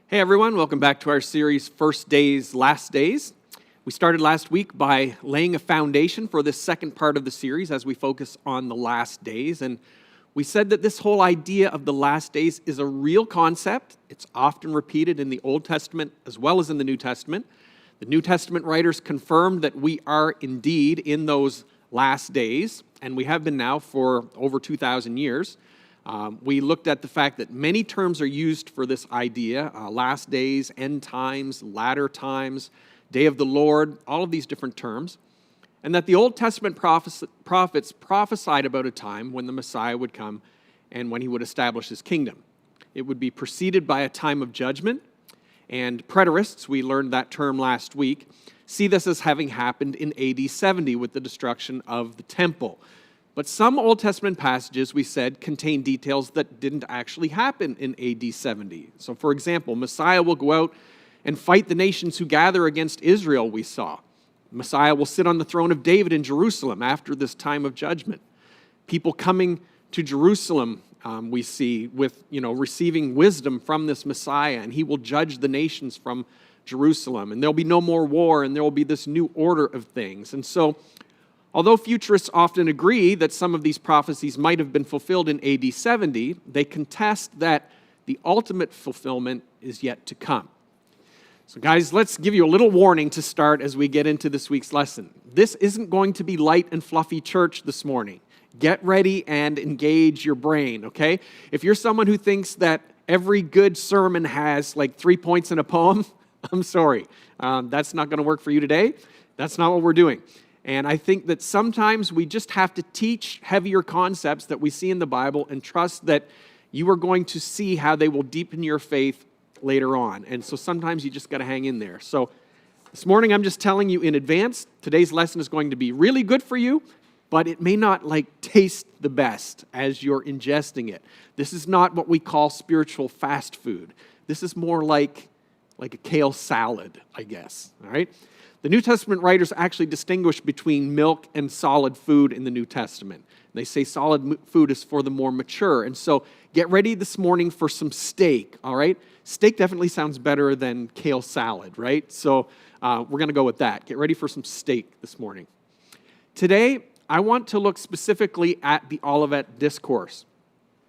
Hey everyone, welcome back to our series, First Days, Last Days. We started last week by laying a foundation for this second part of the series as we focus on the last days. And we said that this whole idea of the last days is a real concept. It's often repeated in the Old Testament as well as in the New Testament. The New Testament writers confirmed that we are indeed in those last days, and we have been now for over 2,000 years. We looked at the fact that many terms are used for this idea, last days, end times, latter times, day of the Lord, all of these different terms, and that the Old Testament prophets prophesied about a time when the Messiah would come and when he would establish his kingdom. It would be preceded by a time of judgment, and preterists, we learned that term last week, see this as having happened in AD 70 with the destruction of the temple. But some Old Testament passages, we said, contain details that didn't actually happen in AD 70. So, for example, Messiah will go out and fight the nations who gather against Israel, we saw. Messiah will sit on the throne of David in Jerusalem after this time of judgment. People coming to Jerusalem, we see, with, receiving wisdom from this Messiah, and he will judge the nations from Jerusalem. And there'll be no more war, and there will be this new order of things. And so, although futurists often agree that some of these prophecies might have been fulfilled in AD 70, they contest that the ultimate fulfillment is yet to come. So guys, let's give you a little warning to start as we get into this week's lesson. This isn't going to be light and fluffy church this morning. Get ready and engage your brain, okay? If you're someone who thinks that every good sermon has like 3 points in a poem, I'm sorry. That's not going to work for you today. That's not what we're doing. And I think that sometimes we just have to teach heavier concepts that we see in the Bible and trust that you are going to see how they will deepen your faith later on. And so sometimes you just got to hang in there. So this morning I'm just telling you in advance, today's lesson is going to be really good for you, but it may not taste the best as you're ingesting it. This is not what we call spiritual fast food. This is more like a kale salad, I guess, all right? The New Testament writers actually distinguish between milk and solid food in the New Testament. They say solid food is for the more mature. And so get ready this morning for some steak, all right? Steak definitely sounds better than kale salad, right? So we're going to go with that. Get ready for some steak this morning. Today, I want to look specifically at the Olivet Discourse.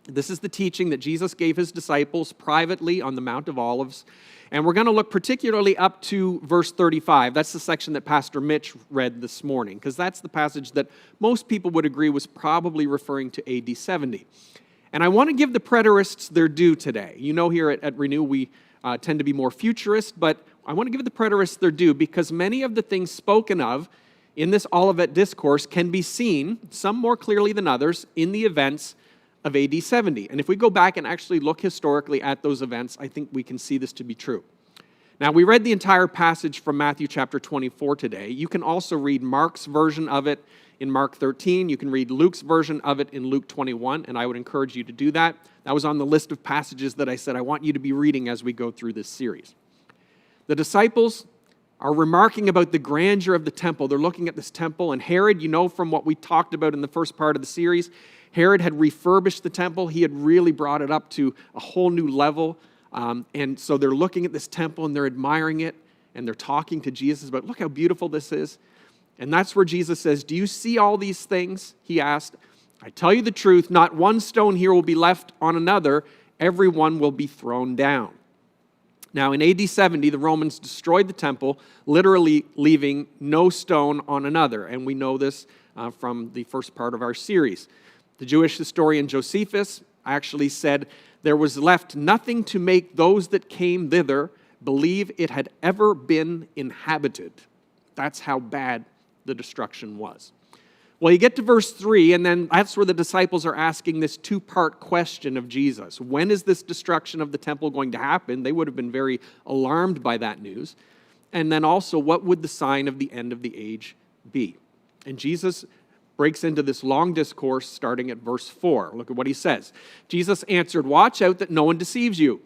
This is the teaching that Jesus gave his disciples privately on the Mount of Olives. And we're going to look particularly up to verse 35. That's the section that Pastor Mitch read this morning, because that's the passage that most people would agree was probably referring to AD 70. And I want to give the preterists their due today. You know, here at Renew, we tend to be more futurist, but I want to give the preterists their due because many of the things spoken of in this Olivet Discourse can be seen, some more clearly than others, in the events of AD 70. And if we go back and actually look historically at those events, I think we can see this to be true. Now, we read the entire passage from Matthew chapter 24 today. You can also read Mark's version of it in Mark 13. You can read Luke's version of it in Luke 21, and I would encourage you to do that. That was on the list of passages that I said I want you to be reading as we go through this series. The disciples are remarking about the grandeur of the temple. They're looking at this temple, and Herod, you know from what we talked about in the first part of the series, Herod had refurbished the temple. He had really brought it up to a whole new level. And so they're looking at this temple and they're admiring it and they're talking to Jesus about, look how beautiful this is. And that's where Jesus says, do you see all these things? He asked. I tell you the truth, not one stone here will be left on another. Every one will be thrown down. Now, in AD 70, the Romans destroyed the temple, literally leaving no stone on another. And we know this from the first part of our series. The Jewish historian Josephus actually said, there was left nothing to make those that came thither believe it had ever been inhabited. That's how bad the destruction was. Well, you get to verse 3, and then that's where the disciples are asking this two-part question of Jesus. When is this destruction of the temple going to happen? They would have been very alarmed by that news. And then also, what would the sign of the end of the age be? And Jesus breaks into this long discourse starting at verse 4. Look at what he says. Jesus answered, watch out that no one deceives you.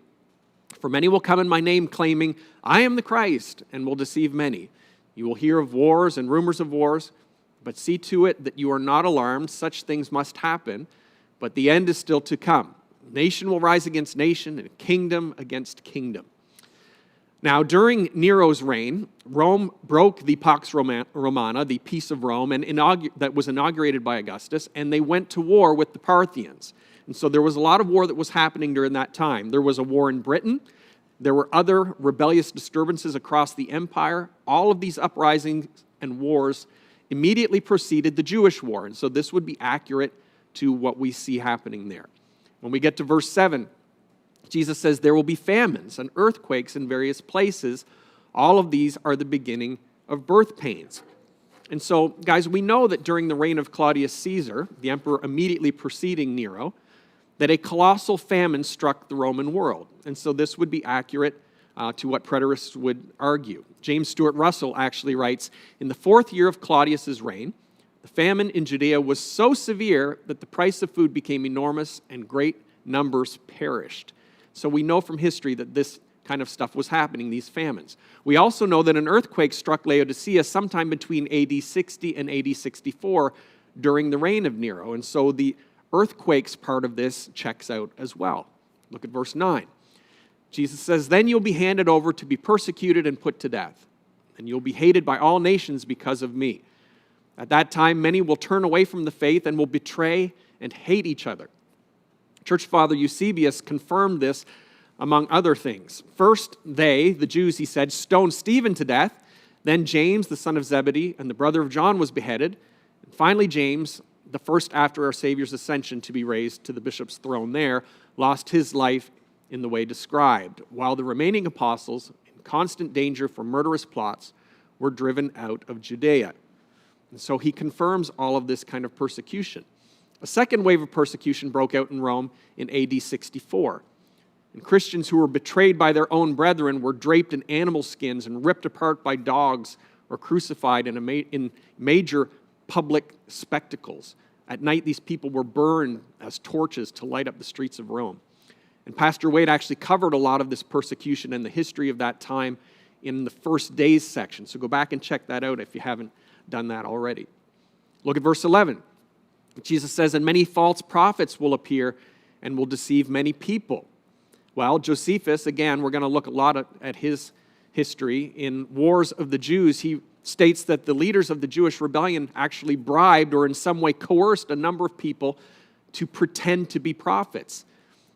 For many will come in my name claiming, I am the Christ, and will deceive many. You will hear of wars and rumors of wars, but see to it that you are not alarmed. Such things must happen, but the end is still to come. Nation will rise against nation, and kingdom against kingdom. Now, during Nero's reign, Rome broke the Pax Romana, the peace of Rome, and that was inaugurated by Augustus, and they went to war with the Parthians. And so there was a lot of war that was happening during that time. There was a war in Britain. There were other rebellious disturbances across the empire. All of these uprisings and wars immediately preceded the Jewish war. And so this would be accurate to what we see happening there. When we get to verse 7, Jesus says there will be famines and earthquakes in various places All of these are the beginning of birth pains. And so, guys, we know that during the reign of Claudius Caesar, the emperor immediately preceding Nero, that a colossal famine struck the Roman world. And so this would be accurate to what preterists would argue. James Stuart Russell actually writes, in the 4th year of Claudius's reign, the famine in Judea was so severe that the price of food became enormous and great numbers perished. So we know from history that this kind of stuff was happening, these famines. We also know that an earthquake struck Laodicea sometime between AD 60 and AD 64 during the reign of Nero. And so the earthquakes part of this checks out as well. Look at verse 9. Jesus says, then you'll be handed over to be persecuted and put to death, and you'll be hated by all nations because of me. At that time, many will turn away from the faith and will betray and hate each other. Church Father Eusebius confirmed this among other things. First, they, the Jews, he said, stoned Stephen to death. Then James, the son of Zebedee, and the brother of John, was beheaded. And finally, James, the first after our Savior's ascension to be raised to the bishop's throne there, lost his life in the way described, while the remaining apostles, in constant danger from murderous plots, were driven out of Judea. And so he confirms all of this kind of persecution. A second wave of persecution broke out in Rome in AD 64. And Christians who were betrayed by their own brethren were draped in animal skins and ripped apart by dogs or crucified in major public spectacles. At night, these people were burned as torches to light up the streets of Rome. And Pastor Wade actually covered a lot of this persecution and the history of that time in the First Days section. So go back and check that out if you haven't done that already. Look at verse 11. Jesus says, and many false prophets will appear and will deceive many people. Well, Josephus, again, we're going to look a lot at his history. In Wars of the Jews, he states that the leaders of the Jewish rebellion actually bribed or in some way coerced a number of people to pretend to be prophets.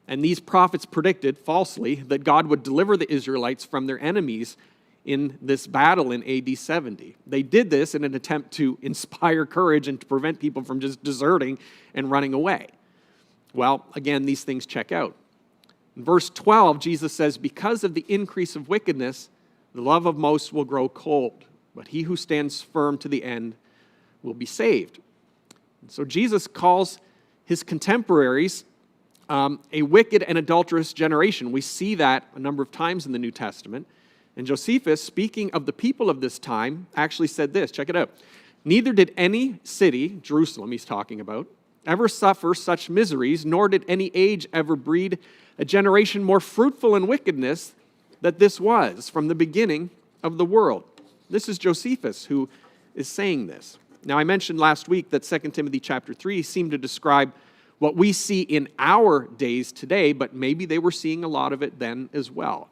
And these prophets predicted, falsely, that God would deliver the Israelites from their enemies in this battle in AD 70. They did this in an attempt to inspire courage and to prevent people from just deserting and running away. Well, again, these things check out. In verse 12, Jesus says, because of the increase of wickedness, the love of most will grow cold, but he who stands firm to the end will be saved. And so Jesus calls his contemporaries a wicked and adulterous generation. We see that a number of times in the New Testament. And Josephus, speaking of the people of this time, actually said this. Check it out. Neither did any city, Jerusalem he's talking about, ever suffer such miseries, nor did any age ever breed a generation more fruitful in wickedness that this was from the beginning of the world. This is Josephus who is saying this. Now, I mentioned last week that 2 Timothy chapter 3 seemed to describe what we see in our days today, but maybe they were seeing a lot of it then as well.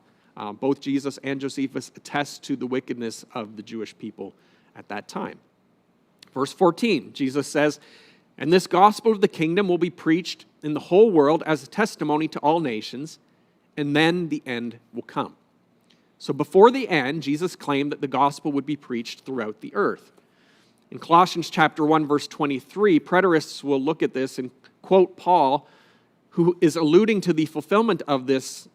Both Jesus and Josephus attest to the wickedness of the Jewish people at that time. Verse 14, Jesus says, and this gospel of the kingdom will be preached in the whole world as a testimony to all nations, and then the end will come. So before the end, Jesus claimed that the gospel would be preached throughout the earth. In Colossians chapter 1, verse 23, preterists will look at this and quote Paul, who is alluding to the fulfillment of this,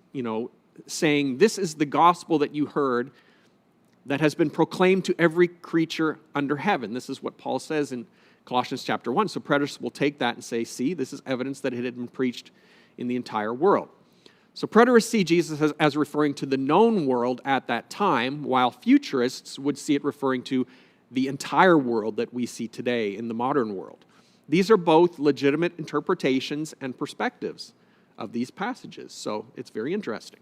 saying, this is the gospel that you heard that has been proclaimed to every creature under heaven. This is what Paul says in Colossians chapter 1. So preterists will take that and say, see, this is evidence that it had been preached in the entire world. So preterists see Jesus as referring to the known world at that time, while futurists would see it referring to the entire world that we see today in the modern world. These are both legitimate interpretations and perspectives of these passages. So it's very interesting.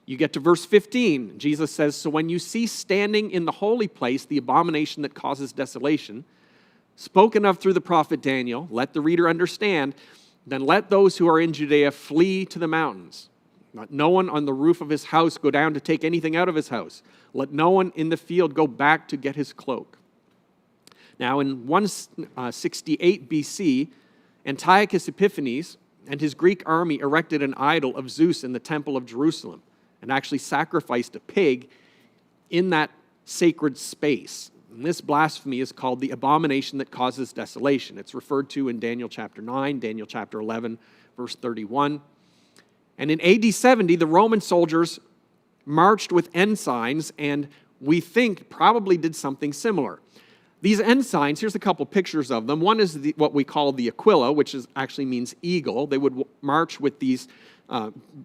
You get to verse 15. Jesus says, so when you see standing in the holy place the abomination that causes desolation, spoken of through the prophet Daniel, let the reader understand, then let those who are in Judea flee to the mountains. Let no one on the roof of his house go down to take anything out of his house. Let no one in the field go back to get his cloak. Now, in 168 BC, Antiochus Epiphanes and his Greek army erected an idol of Zeus in the temple of Jerusalem and actually sacrificed a pig in that sacred space. And this blasphemy is called the abomination that causes desolation. It's referred to in Daniel chapter 9, Daniel chapter 11, verse 31. And in AD 70, the Roman soldiers marched with ensigns and we think probably did something similar. These ensigns, here's a couple pictures of them. One is what we call the aquila, which actually means eagle. They would march with these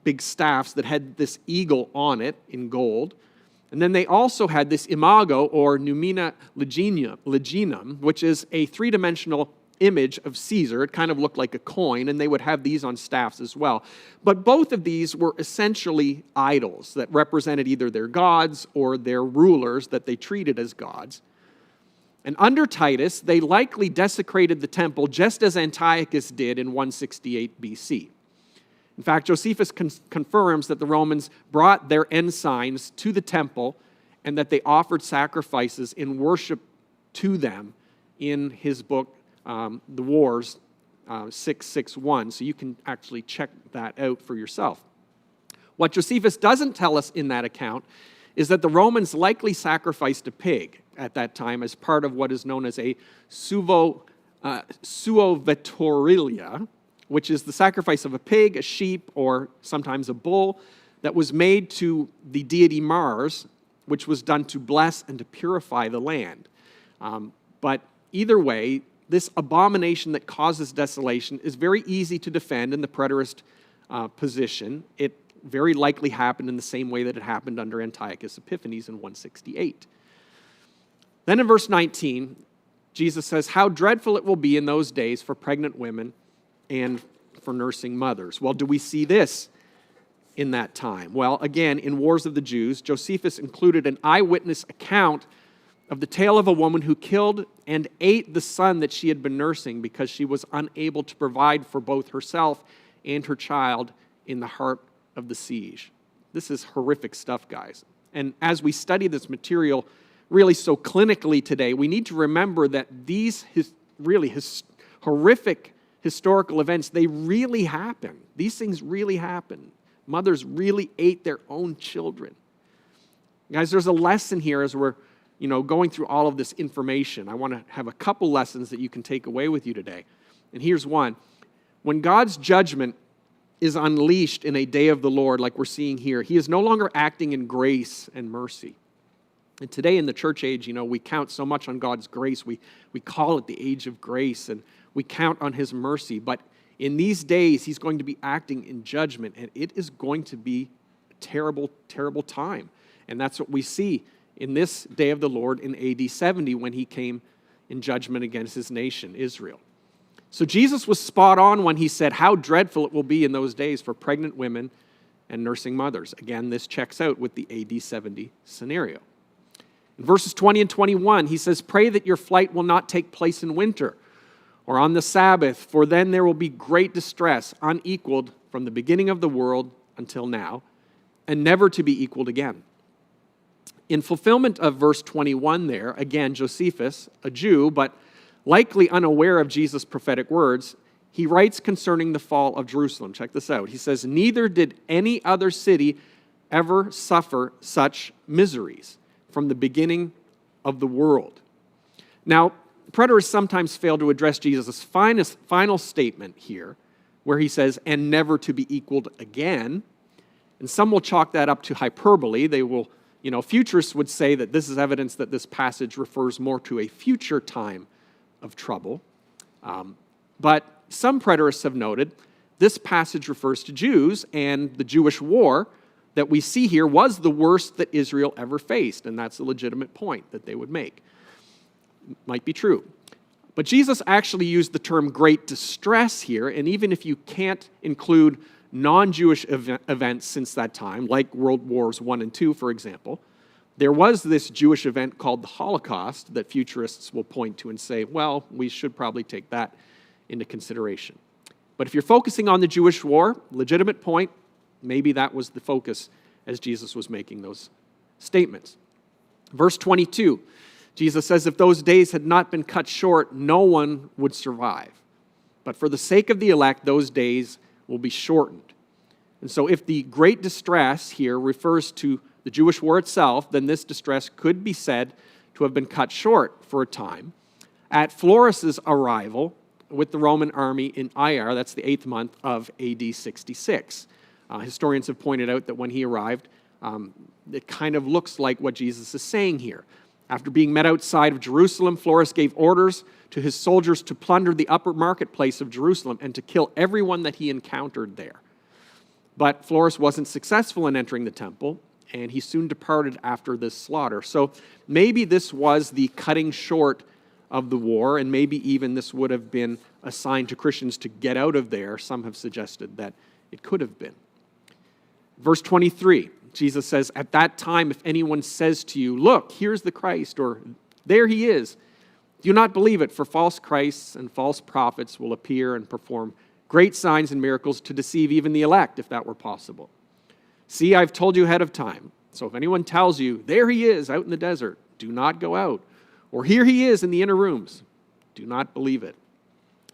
big staffs that had this eagle on it in gold. And then they also had this imago, or numina leginum, which is a three-dimensional image of Caesar. It kind of looked like a coin, and they would have these on staffs as well. But both of these were essentially idols that represented either their gods or their rulers that they treated as gods. And under Titus, they likely desecrated the temple just as Antiochus did in 168 BC. In fact, Josephus confirms that the Romans brought their ensigns to the temple and that they offered sacrifices in worship to them in his book, The Wars, 661. So you can actually check that out for yourself. What Josephus doesn't tell us in that account is that the Romans likely sacrificed a pig at that time as part of what is known as a suovetorilia, which is the sacrifice of a pig, a sheep, or sometimes a bull that was made to the deity Mars, which was done to bless and to purify the land. But either way, this abomination that causes desolation is very easy to defend in the preterist position. It very likely happened in the same way that it happened under Antiochus Epiphanes in 168. Then in verse 19, Jesus says, "How dreadful it will be in those days for pregnant women and for nursing mothers." Well, do we see this in that time? Well, again, in Wars of the Jews, Josephus included an eyewitness account of the tale of a woman who killed and ate the son that she had been nursing because she was unable to provide for both herself and her child in the heart of the siege. This is horrific stuff, guys. And as we study this material really so clinically today, we need to remember that these horrific historical events, they really happen. These things really happen. Mothers really ate their own children. Guys, there's a lesson here as we're going through all of this information. I want to have a couple lessons that you can take away with you today. And here's one. When God's judgment is unleashed in a day of the Lord, like we're seeing here, he is no longer acting in grace and mercy. And today in the church age, we count so much on God's grace. We call it the age of grace, and we count on his mercy. But in these days, he's going to be acting in judgment, and it is going to be a terrible, terrible time. And that's what we see in this day of the Lord in AD 70 when he came in judgment against his nation, Israel. So Jesus was spot on when he said how dreadful it will be in those days for pregnant women and nursing mothers. Again, this checks out with the AD 70 scenario. In verses 20 and 21, he says, "Pray that your flight will not take place in winter or on the Sabbath, for then there will be great distress, unequaled from the beginning of the world until now, and never to be equaled again." In fulfillment of verse 21 there, again, Josephus, a Jew, but likely unaware of Jesus' prophetic words, he writes concerning the fall of Jerusalem. Check this out. He says, "Neither did any other city ever suffer such miseries from the beginning of the world." Now, preterists sometimes fail to address Jesus' final statement here, where he says, "and never to be equaled again." And some will chalk that up to hyperbole. They will, futurists would say that this is evidence that this passage refers more to a future time of trouble. But some preterists have noted this passage refers to Jews, and the Jewish war that we see here was the worst that Israel ever faced, and that's a legitimate point that they would make. Might be true. But Jesus actually used the term great distress here, and even if you can't include non-Jewish events since that time, like World Wars I and II, for example, there was this Jewish event called the Holocaust that futurists will point to and say, well, we should probably take that into consideration. But if you're focusing on the Jewish war, legitimate point, maybe that was the focus as Jesus was making those statements. Verse 22, Jesus says, "If those days had not been cut short, no one would survive. But for the sake of the elect, those days will be shortened." And so if the great distress here refers to the Jewish war itself, then this distress could be said to have been cut short for a time. At Florus's arrival with the Roman army in Iyar, that's the 8th month of AD 66. Historians have pointed out that when he arrived, It kind of looks like what Jesus is saying here. After being met outside of Jerusalem, Florus gave orders to his soldiers to plunder the upper marketplace of Jerusalem and to kill everyone that he encountered there. But Florus wasn't successful in entering the temple, and he soon departed after this slaughter. So maybe this was the cutting short of the war, and maybe even this would have been a sign to Christians to get out of there. Some have suggested that it could have been. Verse 23, Jesus says, "At that time, if anyone says to you, 'Look, here's the Christ,' or 'There he is,' do not believe it, for false Christs and false prophets will appear and perform great signs and miracles to deceive even the elect, if that were possible. See, I've told you ahead of time. So if anyone tells you, 'There he is out in the desert,' do not go out. Or 'Here he is in the inner rooms,' do not believe it."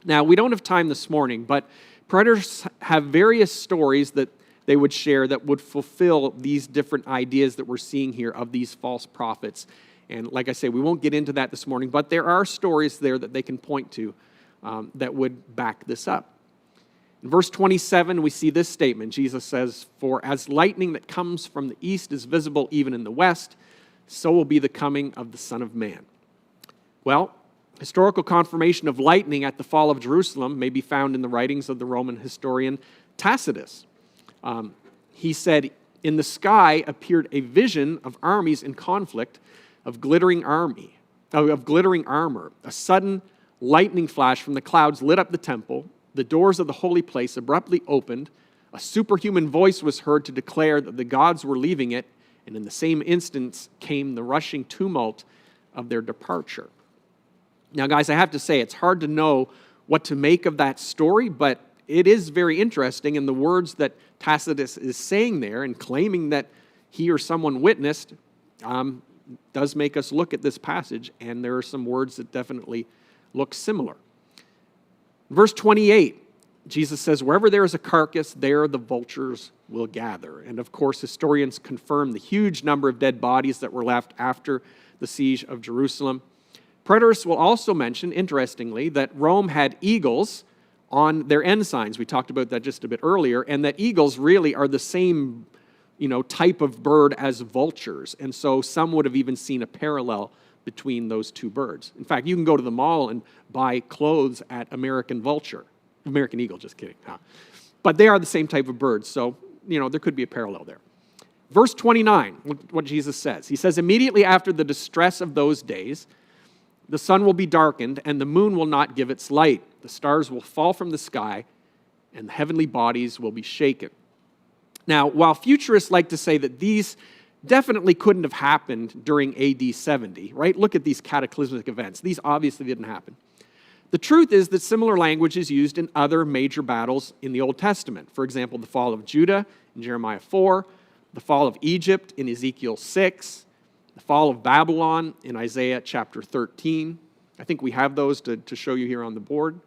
Now, we don't have time this morning, but preterists have various stories that they would share that would fulfill these different ideas that we're seeing here of these false prophets. And like I say, we won't get into that this morning, but there are stories there that they can point to that would back this up. In verse 27, we see this statement. Jesus says, "For as lightning that comes from the east is visible even in the west, so will be the coming of the Son of Man." Well, historical confirmation of lightning at the fall of Jerusalem may be found in the writings of the Roman historian Tacitus. He said, "In the sky appeared a vision of armies in conflict, of glittering armor. A sudden lightning flash from the clouds lit up the temple. The doors of the holy place abruptly opened. A superhuman voice was heard to declare that the gods were leaving it, and in the same instant came the rushing tumult of their departure." Now, guys, I have to say, it's hard to know what to make of that story, but it is very interesting, and the words that Tacitus is saying there and claiming that he or someone witnessed does make us look at this passage, and there are some words that definitely look similar. Verse 28, Jesus says, "Wherever there is a carcass, there the vultures will gather." And of course, historians confirm the huge number of dead bodies that were left after the siege of Jerusalem. Preterists will also mention, interestingly, that Rome had eagles on their ensigns. We talked about that just a bit earlier, and that eagles really are the same, type of bird as vultures. And so some would have even seen a parallel between those two birds. In fact, you can go to the mall and buy clothes at American Eagle, just kidding. But they are the same type of birds, so, there could be a parallel there. Verse 29, look what Jesus says. He says, "Immediately after the distress of those days, the sun will be darkened, and the moon will not give its light. The stars will fall from the sky, and the heavenly bodies will be shaken." Now, while futurists like to say that these definitely couldn't have happened during AD 70, right? Look at these cataclysmic events. These obviously didn't happen. The truth is that similar language is used in other major battles in the Old Testament. For example, the fall of Judah in Jeremiah 4, the fall of Egypt in Ezekiel 6, the fall of Babylon in Isaiah chapter 13. I think we have those to show you here on the board.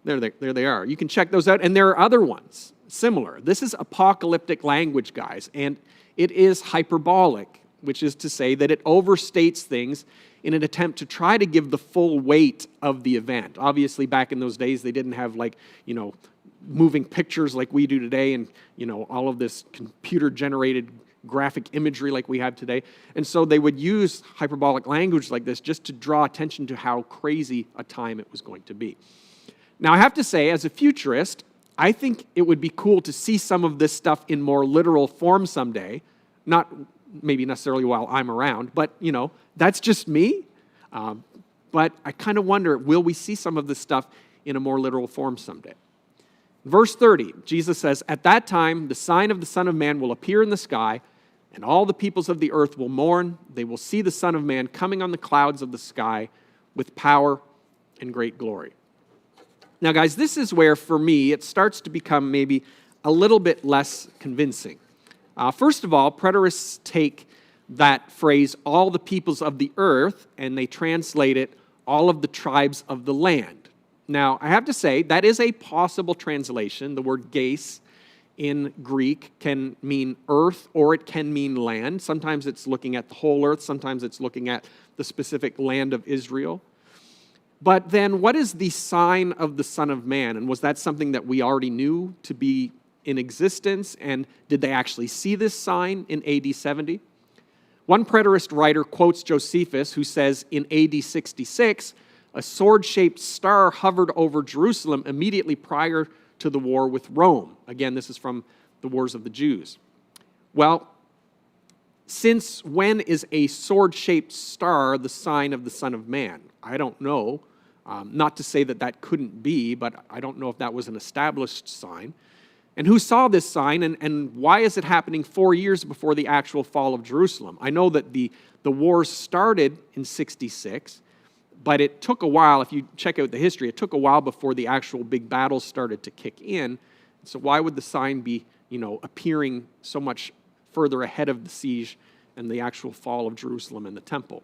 There they are. You can check those out. And there are other ones similar. This is apocalyptic language, guys, and it is hyperbolic, which is to say that it overstates things in an attempt to try to give the full weight of the event. Obviously, back in those days, they didn't have moving pictures like we do today and, all of this computer-generated graphic imagery like we have today. And so they would use hyperbolic language like this just to draw attention to how crazy a time it was going to be. Now, I have to say, as a futurist, I think it would be cool to see some of this stuff in more literal form someday. Not maybe necessarily while I'm around, but, that's just me. But I kind of wonder, will we see some of this stuff in a more literal form someday? Verse 30, Jesus says, "At that time, the sign of the Son of Man will appear in the sky, and all the peoples of the earth will mourn. They will see the Son of Man coming on the clouds of the sky with power and great glory." Now, guys, this is where, for me, it starts to become maybe a little bit less convincing. First of all, preterists take that phrase, "all the peoples of the earth," and they translate it, "all of the tribes of the land." Now, I have to say, that is a possible translation. The word geis in Greek can mean earth or it can mean land. Sometimes it's looking at the whole earth. Sometimes it's looking at the specific land of Israel. But then what is the sign of the Son of Man? And was that something that we already knew to be in existence, and did they actually see this sign in AD 70? One preterist writer quotes Josephus, who says in AD 66, a sword-shaped star hovered over Jerusalem immediately prior to the war with Rome. Again, this is from the Wars of the Jews. Well, since when is a sword-shaped star the sign of the Son of Man? I don't know. Not to say that that couldn't be, but I don't know if that was an established sign. And who saw this sign, and why is it happening 4 years before the actual fall of Jerusalem? I know that the wars started in 66, but it took a while. If you check out the history, it took a while before the actual big battles started to kick in. So why would the sign be, appearing so much further ahead of the siege and the actual fall of Jerusalem and the temple?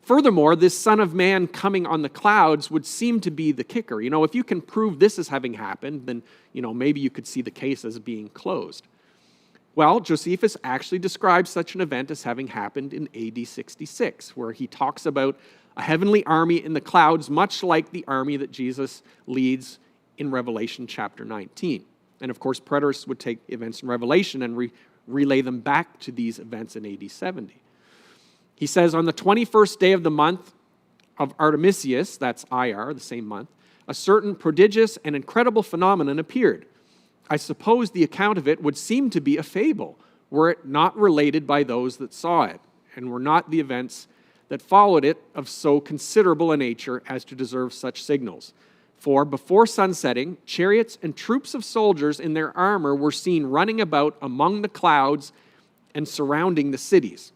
Furthermore, this Son of Man coming on the clouds would seem to be the kicker. If you can prove this as having happened, then, maybe you could see the case as being closed. Well, Josephus actually describes such an event as having happened in AD 66, where he talks about a heavenly army in the clouds, much like the army that Jesus leads in Revelation chapter 19. And of course, preterists would take events in Revelation and relay them back to these events in AD 70. He says, on the 21st day of the month of Artemisius, that's IR, the same month, a certain prodigious and incredible phenomenon appeared. I suppose the account of it would seem to be a fable, were it not related by those that saw it, and were not the events that followed it of so considerable a nature as to deserve such signals. For before sunsetting, chariots and troops of soldiers in their armor were seen running about among the clouds and surrounding the cities.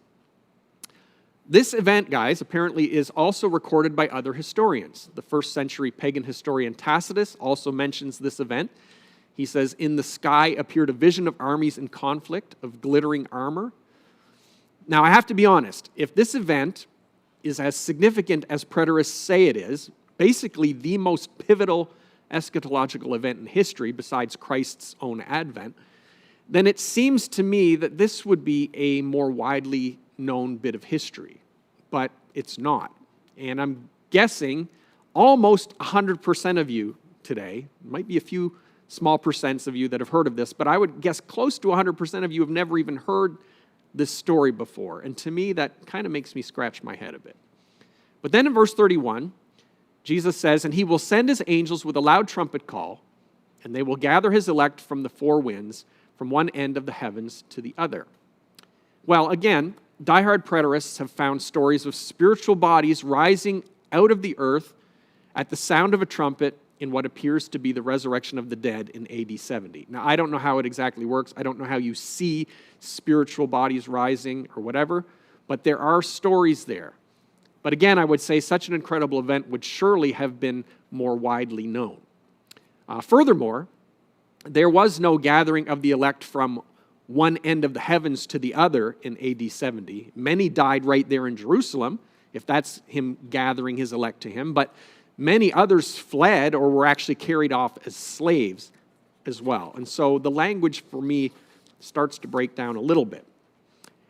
This event, guys, apparently is also recorded by other historians. The first century pagan historian Tacitus also mentions this event. He says, in the sky appeared a vision of armies in conflict, of glittering armor. Now, I have to be honest, if this event is as significant as preterists say it is, basically the most pivotal eschatological event in history besides Christ's own advent, then it seems to me that this would be a more widely known bit of history, but it's not. And I'm guessing almost 100% of you today, might be a few small percents of you that have heard of this, but I would guess close to 100% of you have never even heard this story before. And to me, that kind of makes me scratch my head a bit. But then in verse 31, Jesus says, and he will send his angels with a loud trumpet call, and they will gather his elect from the four winds, from one end of the heavens to the other. Well, again, diehard preterists have found stories of spiritual bodies rising out of the earth at the sound of a trumpet in what appears to be the resurrection of the dead in AD 70. Now, I don't know how it exactly works. I don't know how you see spiritual bodies rising or whatever, but there are stories there. But again, I would say such an incredible event would surely have been more widely known. Furthermore, there was no gathering of the elect from one end of the heavens to the other in AD 70. Many died right there in Jerusalem, if that's him gathering his elect to him, but many others fled or were actually carried off as slaves as well. And so the language for me starts to break down a little bit.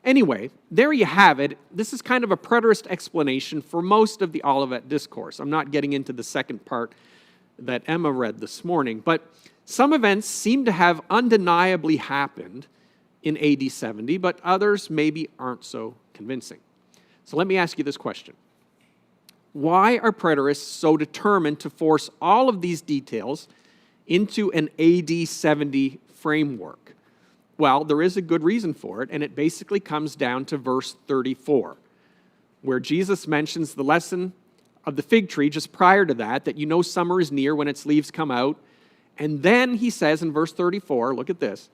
Anyway, there you have it. This is kind of a preterist explanation for most of the Olivet Discourse. I'm not getting into the second part that Emma read this morning, but some events seem to have undeniably happened in AD 70, but others maybe aren't so convincing. So let me ask you this question. Why are preterists so determined to force all of these details into an AD 70 framework? Well, there is a good reason for it, and it basically comes down to verse 34, where Jesus mentions the lesson of the fig tree just prior to that summer is near when its leaves come out. And then he says in verse 34, look at this,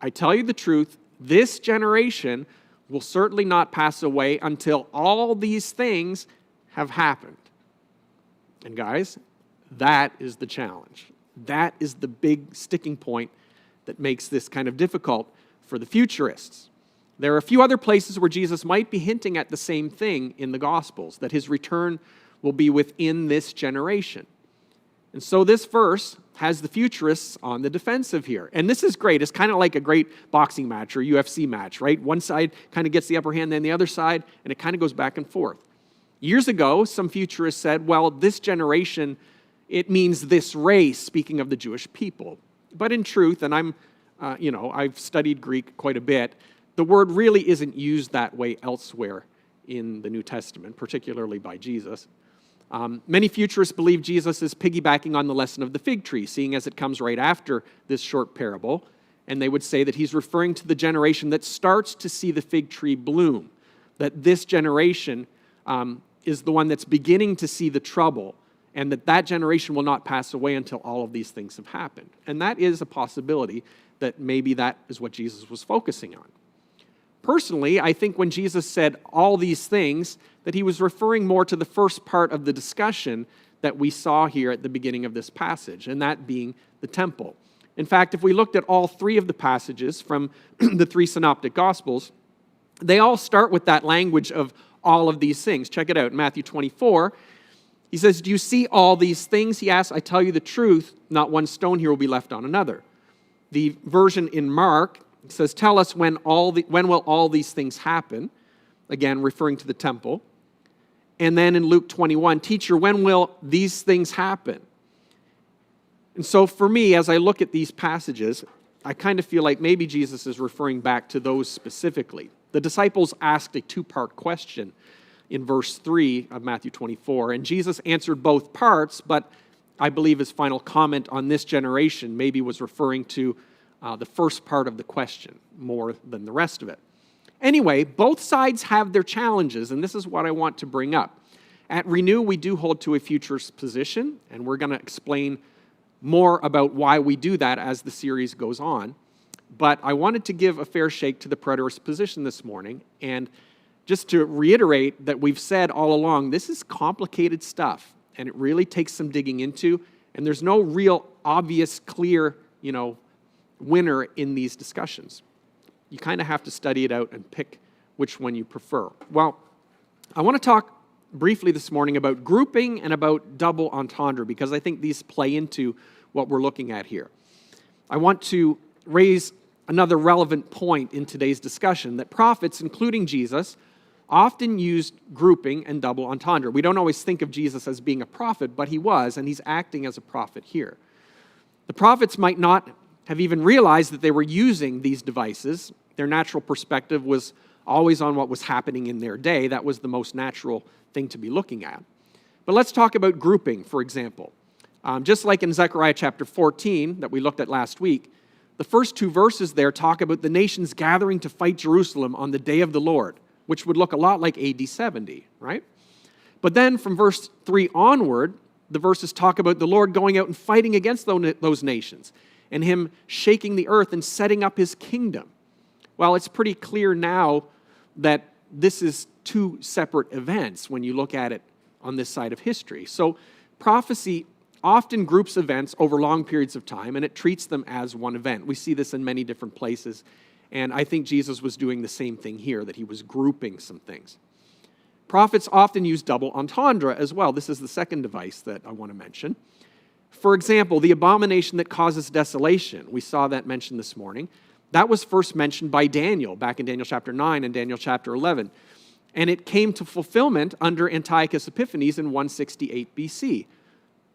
I tell you the truth, this generation will certainly not pass away until all these things have happened. And guys, that is the challenge. That is the big sticking point that makes this kind of difficult for the futurists. There are a few other places where Jesus might be hinting at the same thing in the Gospels, that his return will be within this generation. And so this verse has the futurists on the defensive here. And this is great. It's kind of like a great boxing match or UFC match, right? One side kind of gets the upper hand, then the other side, and it kind of goes back and forth. Years ago, some futurists said, well, this generation, it means this race, speaking of the Jewish people. But in truth, and I'm I've studied Greek quite a bit. The word really isn't used that way elsewhere in the New Testament, particularly by Jesus. Many futurists believe Jesus is piggybacking on the lesson of the fig tree, seeing as it comes right after this short parable. And they would say that he's referring to the generation that starts to see the fig tree bloom, that this generation is the one that's beginning to see the trouble, and that generation will not pass away until all of these things have happened. And that is a possibility that maybe that is what Jesus was focusing on. Personally, I think when Jesus said all these things, that he was referring more to the first part of the discussion that we saw here at the beginning of this passage, and that being the temple. In fact, if we looked at all three of the passages from the three synoptic gospels, they all start with that language of all of these things. Check it out, Matthew 24. He says, "Do you see all these things?" He asks. "I tell you the truth, not one stone here will be left on another." The version in Mark says, "Tell us when will all these things happen?" Again, referring to the temple. And then in Luke 21, "Teacher, when will these things happen?" And so for me, as I look at these passages, I kind of feel like maybe Jesus is referring back to those specifically. The disciples asked a two-part question in verse 3 of Matthew 24, and Jesus answered both parts, but I believe his final comment on this generation maybe was referring to the first part of the question more than the rest of it. Anyway, both sides have their challenges, and this is what I want to bring up. At Renew, we do hold to a futurist position, and we're going to explain more about why we do that as the series goes on. But I wanted to give a fair shake to the preterist position this morning, and just to reiterate that we've said all along, this is complicated stuff, and it really takes some digging into, and there's no real obvious, clear, winner in these discussions. You kind of have to study it out and pick which one you prefer. Well, I want to talk briefly this morning about grouping and about double entendre, because I think these play into what we're looking at here. I want to raise another relevant point in today's discussion, that prophets, including Jesus, often used grouping and double entendre. We don't always think of Jesus as being a prophet, but he was, and he's acting as a prophet here. The prophets might not have even realized that they were using these devices. Their natural perspective was always on what was happening in their day. That was the most natural thing to be looking at. But let's talk about grouping, for example. Just like in Zechariah chapter 14 that we looked at last week, the first two verses there talk about the nations gathering to fight Jerusalem on the day of the Lord, which would look a lot like AD 70, right? But then from verse 3 onward, the verses talk about the Lord going out and fighting against those nations, and him shaking the earth and setting up his kingdom. Well, it's pretty clear now that this is two separate events when you look at it on this side of history. So prophecy often groups events over long periods of time, and it treats them as one event. We see this in many different places, and I think Jesus was doing the same thing here, that he was grouping some things. Prophets often use double entendre as well. This is the second device that I want to mention. For example, the abomination that causes desolation. We saw that mentioned this morning. That was first mentioned by Daniel back in Daniel chapter 9 and Daniel chapter 11. And it came to fulfillment under Antiochus Epiphanes in 168 BC.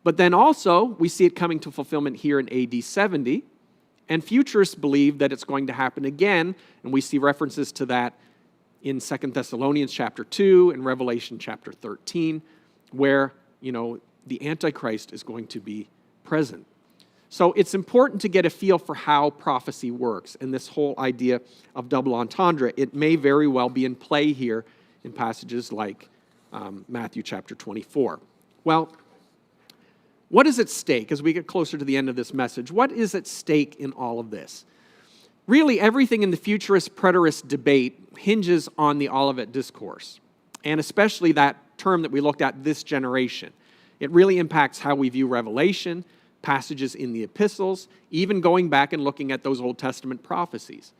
But then also, we see it coming to fulfillment here in AD 70. And futurists believe that it's going to happen again. And we see references to that in 2 Thessalonians chapter 2 and Revelation chapter 13, where, the Antichrist is going to be present. So it's important to get a feel for how prophecy works, and this whole idea of double entendre. It may very well be in play here in passages like Matthew chapter 24. Well, what is at stake as we get closer to the end of this message? What is at stake in all of this? Really, everything in the futurist preterist debate hinges on the Olivet Discourse, and especially that term that we looked at, this generation. It really impacts how we view Revelation, passages in the epistles, even going back and looking at those Old Testament prophecies.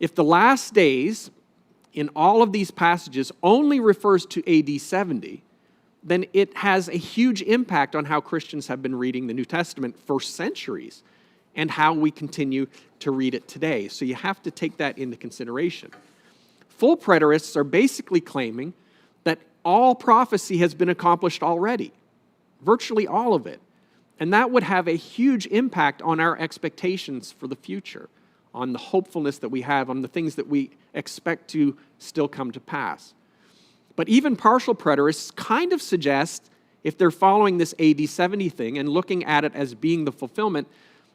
If the last days in all of these passages only refers to AD 70, then it has a huge impact on how Christians have been reading the New Testament for centuries and how we continue to read it today. So you have to take that into consideration. Full preterists are basically claiming that all prophecy has been accomplished already, virtually all of it. And that would have a huge impact on our expectations for the future, on the hopefulness that we have, on the things that we expect to still come to pass. But even partial preterists kind of suggest, if they're following this AD 70 thing and looking at it as being the fulfillment,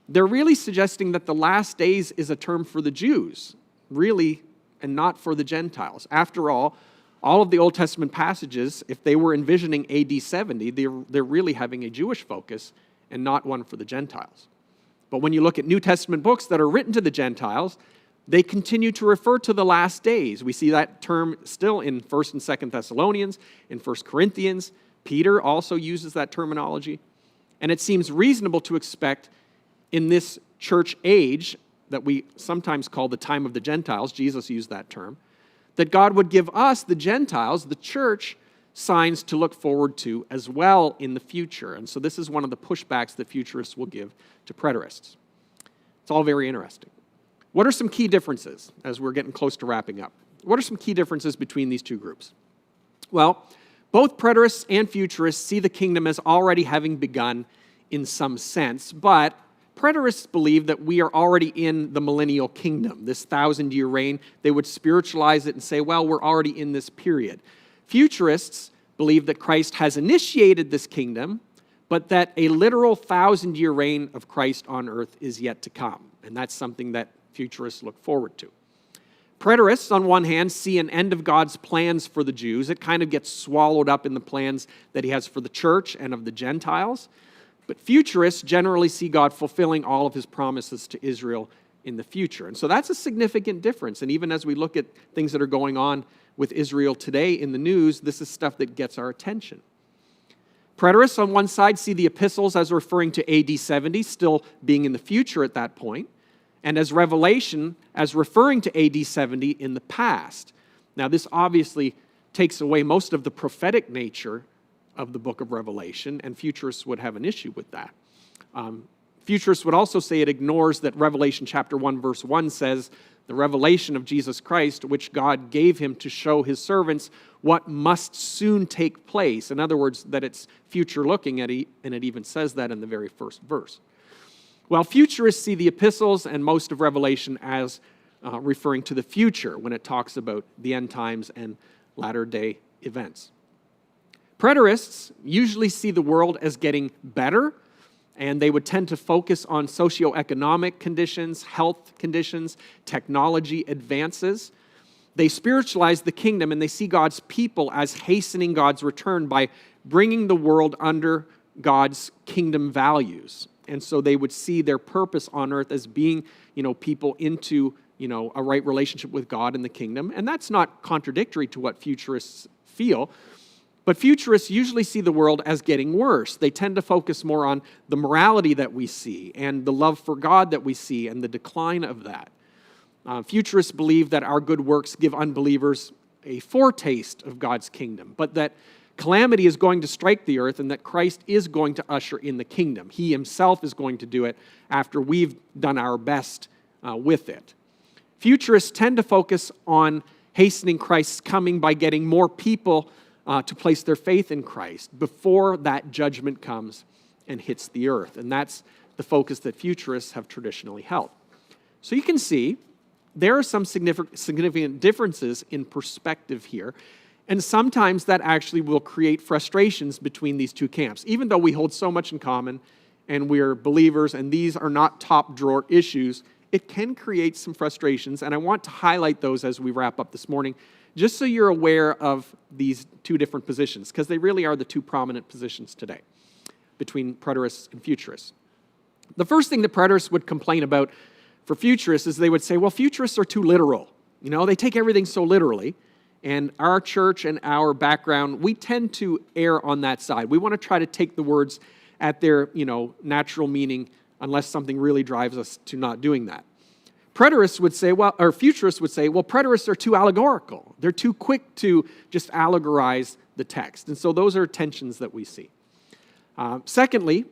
they're really suggesting that the last days is a term for the Jews, really, and not for the Gentiles. After all of the Old Testament passages, if they were envisioning AD 70, they're really having a Jewish focus and not one for the Gentiles. But when you look at New Testament books that are written to the Gentiles, they continue to refer to the last days. We see that term still in 1st and 2nd Thessalonians, in 1 Corinthians. Peter also uses that terminology. And it seems reasonable to expect in this church age that we sometimes call the time of the Gentiles, Jesus used that term, that God would give us, the Gentiles, the church, signs to look forward to as well in the future. And so this is one of the pushbacks that futurists will give to preterists. It's all very interesting. What are some key differences as we're getting close to wrapping up? What are some key differences between these two groups? Well, both preterists and futurists see the kingdom as already having begun in some sense, but preterists believe that we are already in the millennial kingdom, this 1,000-year reign. They would spiritualize it and say, well, we're already in this period. Futurists believe that Christ has initiated this kingdom, but that a literal 1,000-year reign of Christ on earth is yet to come. And that's something that futurists look forward to. Preterists, on one hand, see an end of God's plans for the Jews. It kind of gets swallowed up in the plans that he has for the church and of the Gentiles. But futurists generally see God fulfilling all of his promises to Israel in the future. And so that's a significant difference. And even as we look at things that are going on with Israel today in the news, this is stuff that gets our attention. Preterists on one side see the epistles as referring to AD 70, still being in the future at that point, and as Revelation as referring to AD 70 in the past. Now, this obviously takes away most of the prophetic nature of the book of Revelation, and futurists would have an issue with that. Futurists would also say it ignores that Revelation chapter 1, verse 1 says, the revelation of Jesus Christ, which God gave him to show his servants what must soon take place. In other words, that it's future-looking, and it even says that in the very first verse. While futurists see the epistles and most of Revelation as referring to the future when it talks about the end times and latter-day events. Preterists usually see the world as getting better, and they would tend to focus on socioeconomic conditions, health conditions, technology advances. They spiritualize the kingdom, and they see God's people as hastening God's return by bringing the world under God's kingdom values. And so they would see their purpose on earth as being, people into, a right relationship with God and the kingdom. And that's not contradictory to what futurists feel. But futurists usually see the world as getting worse. They tend to focus more on the morality that we see and the love for God that we see and the decline of that. Futurists believe that our good works give unbelievers a foretaste of God's kingdom, but that calamity is going to strike the earth and that Christ is going to usher in the kingdom. He himself is going to do it after we've done our best with it. Futurists tend to focus on hastening Christ's coming by getting more people to place their faith in Christ before that judgment comes and hits the earth. And that's the focus that futurists have traditionally held. So you can see there are some significant differences in perspective here. And sometimes that actually will create frustrations between these two camps. Even though we hold so much in common and we're believers and these are not top drawer issues, it can create some frustrations. And I want to highlight those as we wrap up this morning, just so you're aware of these two different positions, because they really are the two prominent positions today between preterists and futurists. The first thing the preterists would complain about for futurists is they would say, well, futurists are too literal. They take everything so literally. And our church and our background, we tend to err on that side. We want to try to take the words at their, natural meaning unless something really drives us to not doing that. Preterists would say, futurists would say, preterists are too allegorical. They're too quick to just allegorize the text. And so those are tensions that we see. Secondly,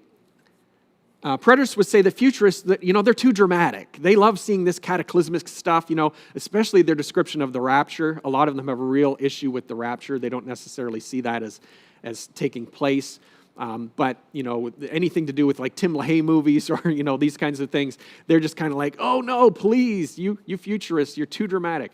preterists would say that futurists, they're too dramatic. They love seeing this cataclysmic stuff, especially their description of the rapture. A lot of them have a real issue with the rapture. They don't necessarily see that as taking place. But, anything to do with like Tim LaHaye movies or, these kinds of things, they're just kind of like, oh no, please, you futurists, you're too dramatic.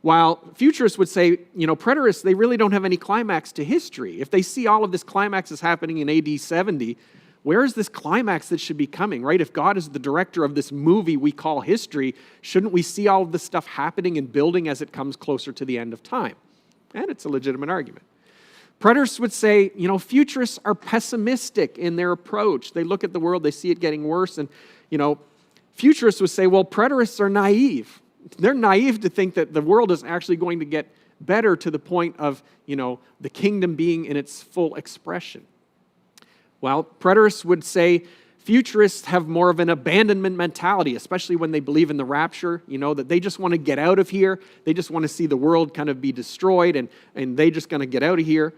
While futurists would say, preterists, they really don't have any climax to history. If they see all of this climax is happening in AD 70, where is this climax that should be coming, right? If God is the director of this movie we call history, shouldn't we see all of this stuff happening and building as it comes closer to the end of time? And it's a legitimate argument. Preterists would say, futurists are pessimistic in their approach. They look at the world, they see it getting worse, and, futurists would say, well, preterists are naive. They're naive to think that the world is actually going to get better to the point of, the kingdom being in its full expression. Well, preterists would say futurists have more of an abandonment mentality, especially when they believe in the rapture, that they just want to get out of here. They just want to see the world kind of be destroyed, and they just going to get out of here.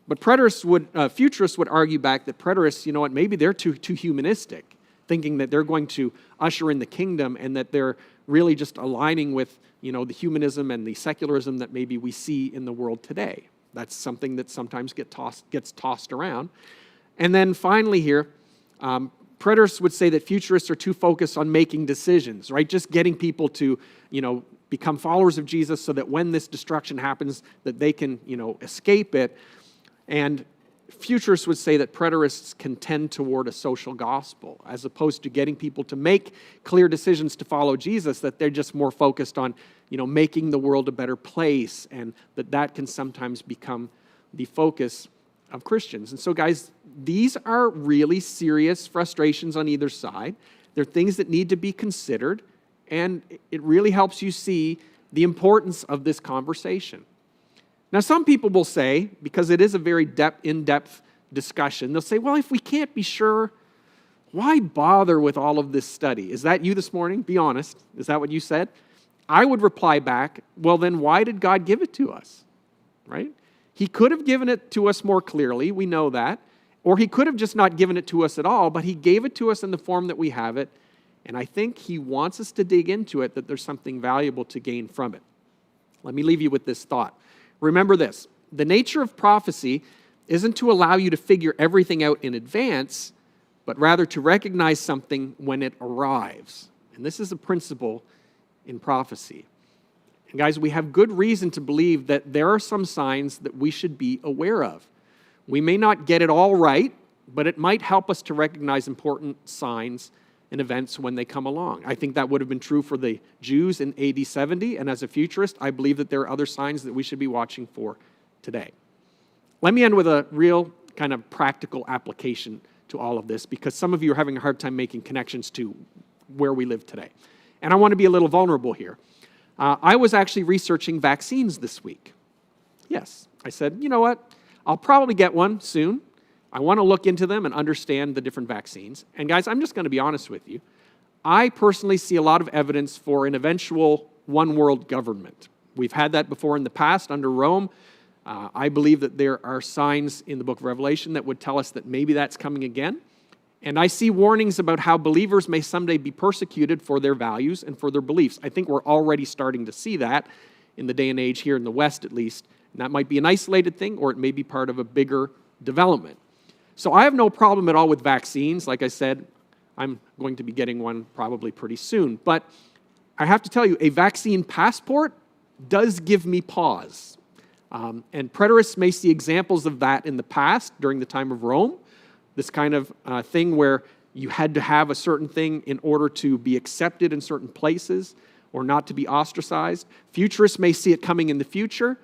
But futurists would argue back that preterists, maybe they're too humanistic, thinking that they're going to usher in the kingdom and that they're really just aligning with, the humanism and the secularism that maybe we see in the world today. That's something that sometimes gets tossed around. And then finally here, preterists would say that futurists are too focused on making decisions, right? Just getting people to, become followers of Jesus so that when this destruction happens, that they can, escape it. And futurists would say that preterists can tend toward a social gospel, as opposed to getting people to make clear decisions to follow Jesus, that they're just more focused on, making the world a better place, and that can sometimes become the focus of Christians. And so, guys, these are really serious frustrations on either side. They're things that need to be considered, and it really helps you see the importance of this conversation. Now, some people will say, because it is a very in-depth discussion, they'll say, well, if we can't be sure, why bother with all of this study? Is that you this morning? Be honest. Is that what you said? I would reply back, well, then why did God give it to us? Right? He could have given it to us more clearly, we know that, or he could have just not given it to us at all, but he gave it to us in the form that we have it, and I think he wants us to dig into it, that there's something valuable to gain from it. Let me leave you with this thought. Remember this, the nature of prophecy isn't to allow you to figure everything out in advance, but rather to recognize something when it arrives. And this is a principle in prophecy. And guys, we have good reason to believe that there are some signs that we should be aware of. We may not get it all right, but it might help us to recognize important signs and events when they come along. I think that would have been true for the Jews in AD 70, and as a futurist, I believe that there are other signs that we should be watching for today. Let me end with a real kind of practical application to all of this, because some of you are having a hard time making connections to where we live today. And I want to be a little vulnerable here. I was actually researching vaccines this week. Yes, I said, you know what? I'll probably get one soon. I want to look into them and understand the different vaccines. And guys, I'm just going to be honest with you. I personally see a lot of evidence for an eventual one-world government. We've had that before in the past under Rome. I believe that there are signs in the book of Revelation that would tell us that maybe that's coming again. And I see warnings about how believers may someday be persecuted for their values and for their beliefs. I think we're already starting to see that in the day and age here in the West, at least. And that might be an isolated thing, or it may be part of a bigger development. So I have no problem at all with vaccines. Like I said, I'm going to be getting one probably pretty soon. But I have to tell you, a vaccine passport does give me pause. And preterists may see examples of that in the past, during the time of Rome, this kind of thing where you had to have a certain thing in order to be accepted in certain places or not to be ostracized. Futurists may see it coming in the future,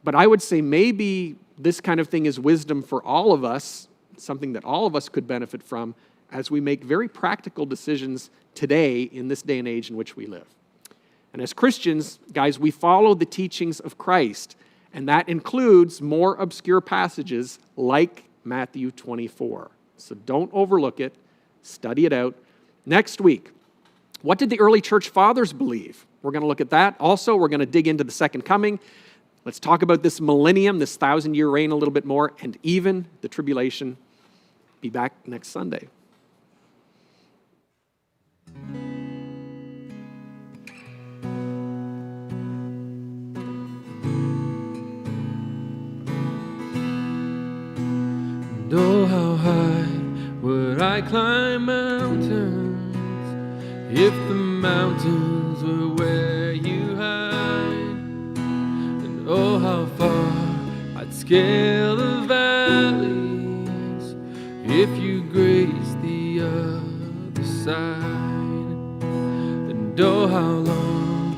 but I would say maybe this kind of thing is wisdom for all of us, something that all of us could benefit from as we make very practical decisions today in this day and age in which we live. And as Christians, guys, we follow the teachings of Christ, and that includes more obscure passages like Matthew 24. So don't overlook it. Study it out. Next week, what did the early church fathers believe? We're going to look at that. Also, we're going to dig into the second coming. Let's talk about this millennium, this 1,000-year reign a little bit more, and even the tribulation. Be back next Sunday. Oh, how high would I climb mountains if the mountains were where you hide? And oh, how far I'd scale the valleys if you graced the other side. And oh, how long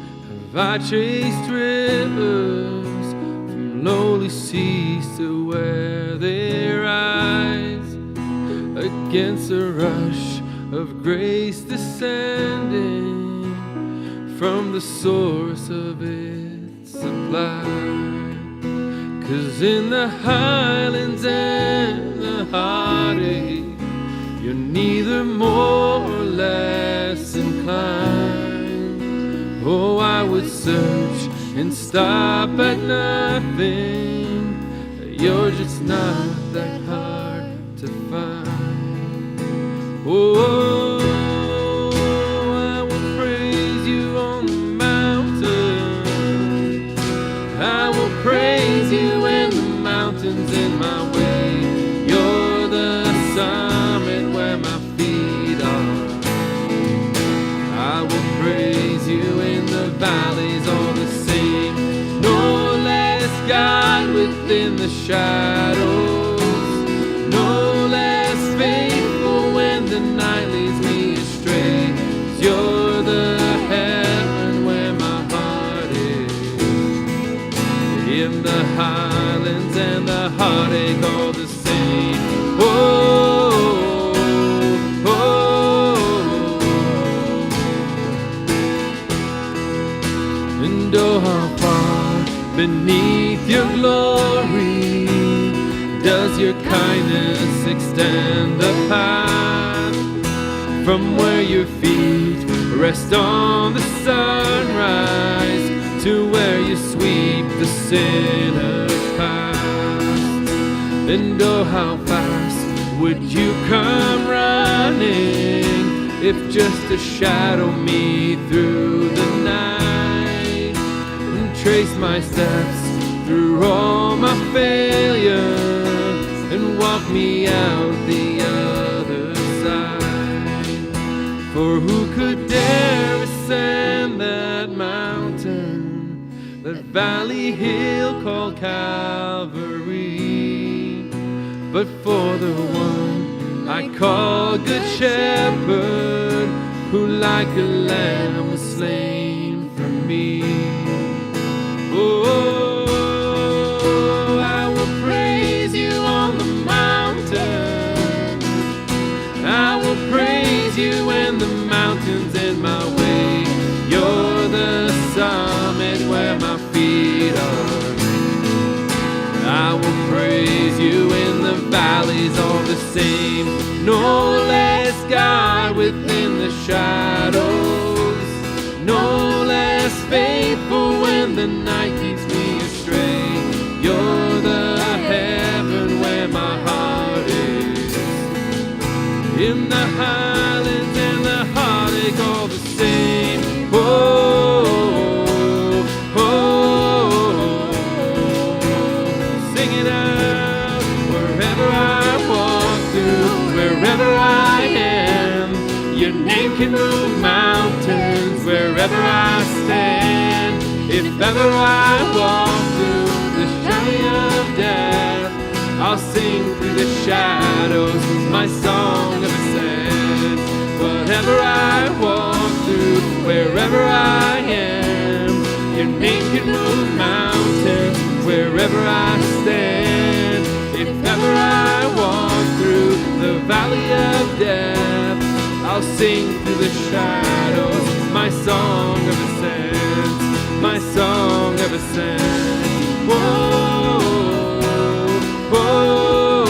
have I chased rivers from lowly seas to where they rise, against a rush of grace descending from the source of its supply. 'Cause in the highlands and the heartache, you're neither more or less inclined. Oh, I would search and stop at nothing. You're just not that hard to find. Oh, I will praise you on the mountain. I will praise you when the mountain's in my way. You're the summit where my feet are. I will praise you in the valleys all the same. No less God within the shadows, no less faithful when the night leads me astray. 'Cause you're the heaven where my heart is. In the highlands and the heartache all the same. Oh, oh, and oh, how far beneath your glory does your kindness extend the path, from where your feet rest on the sunrise to where you sweep the sinner's past. And oh, how fast would you come running if just to shadow me through the night and trace my steps through all my failure and walk me out the other side. For who could dare ascend that mountain, that valley hill called Calvary, but for the one I call Good Shepherd, who like a lamb was slain for me. Oh, I will praise you on the mountain. I will praise you when the mountain's in my way. You're the summit where my feet are. I will praise you in the valleys all the same. No less God within the shadows, no less faithful when the night keeps me astray. You're the heaven where my heart is. In the highlands and the heartache all the same. Oh, oh, sing it out. Wherever I walk through, wherever I am, your name can move mountains. Wherever I stand, if ever I walk through the shadow of death, I'll sing through the shadows my song of ascent. Whatever I walk through, wherever I am, your name can move mountains. Wherever I stand, if ever I walk through the valley of death, I'll sing through the shadows my song of ascent, my song of ascent. Whoa, whoa,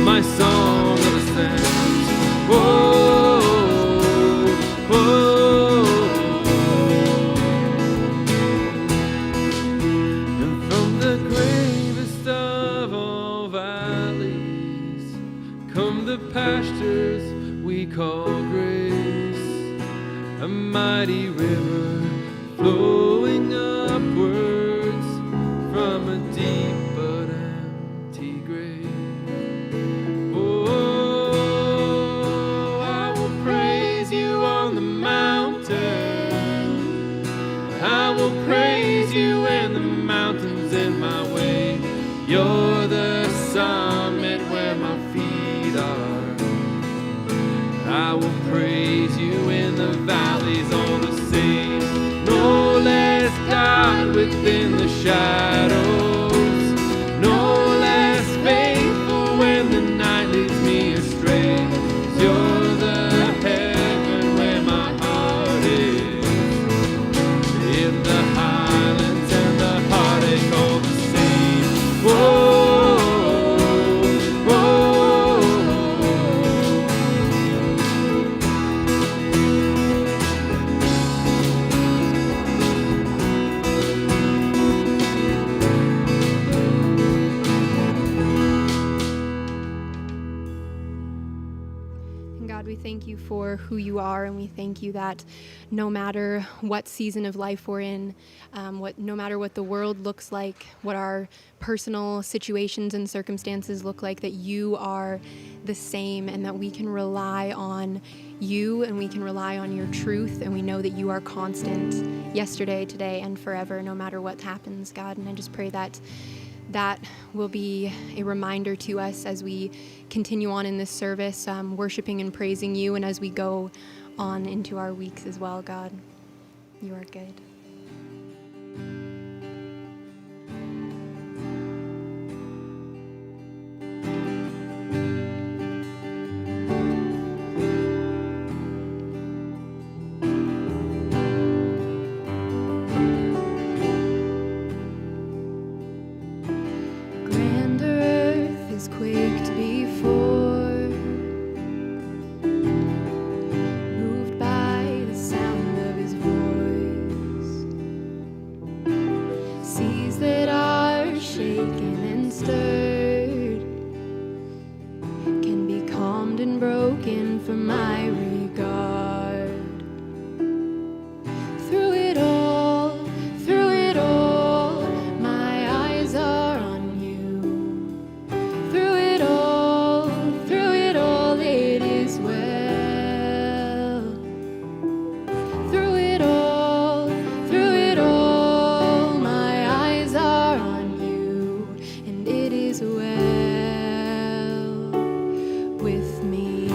my song of ascent. Whoa, whoa. And from the gravest of all valleys come the pastures we call grace, a mighty river flowing upwards from a deep summit where my feet are. I will praise you in the valleys all the same. No less God within the shadows. No less faithful when the night leads me astray. 'Cause you're the heaven where my heart is. In the highlands and the heartache all the same. Whoa. And God, we thank you for who you are, and we thank you that no matter what season of life we're in, no matter what the world looks like, what our personal situations and circumstances look like, that you are the same, and that we can rely on you, and we can rely on your truth, and we know that you are constant yesterday, today, and forever, no matter what happens, God. And I just pray that that will be a reminder to us as we continue on in this service, worshiping and praising you, and as we go on into our weeks as well, God. You are good. Grander earth has quaked before, moved by the sound of his voice. Seas that are shaken and stirred can be calmed and broken for my regard. Through it all, my eyes are on you. Through it all, it is well. Through it all, my eyes are on you, and it is well with me.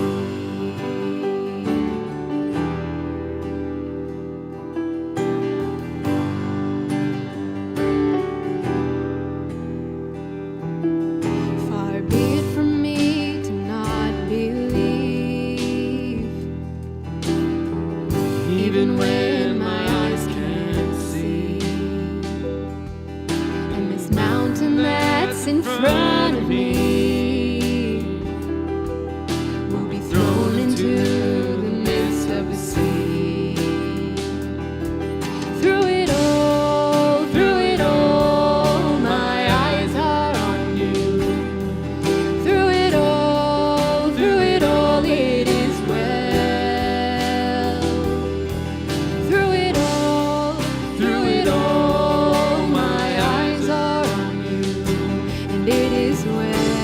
Far be it from me to not believe, even when my eyes can't see. And this mountain that's in front of me will be thrown into the midst of the sea. Through it all, my eyes are on you. Through it all, it is well. Through it all, my eyes are on you, and it is well.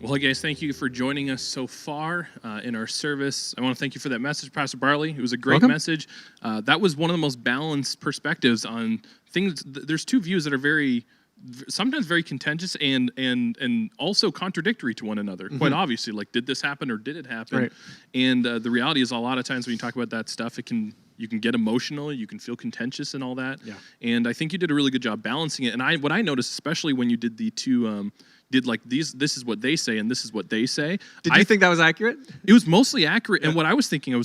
Well, hey guys, thank you for joining us so far in our service. I want to thank you for that message, Pastor Bartley. It was a great Welcome. message. That was one of the most balanced perspectives on things. There's two views that are sometimes very contentious and also contradictory to one another. Quite obviously, like, did this happen or did it happen? Right. And the reality is, a lot of times when you talk about that stuff, you can get emotional, you can feel contentious and all that. Yeah. And I think you did a really good job balancing it. And what I noticed, especially when you did the two, this is what they say and this is what they say. Did you think that was accurate? It was mostly accurate. And what I was thinking,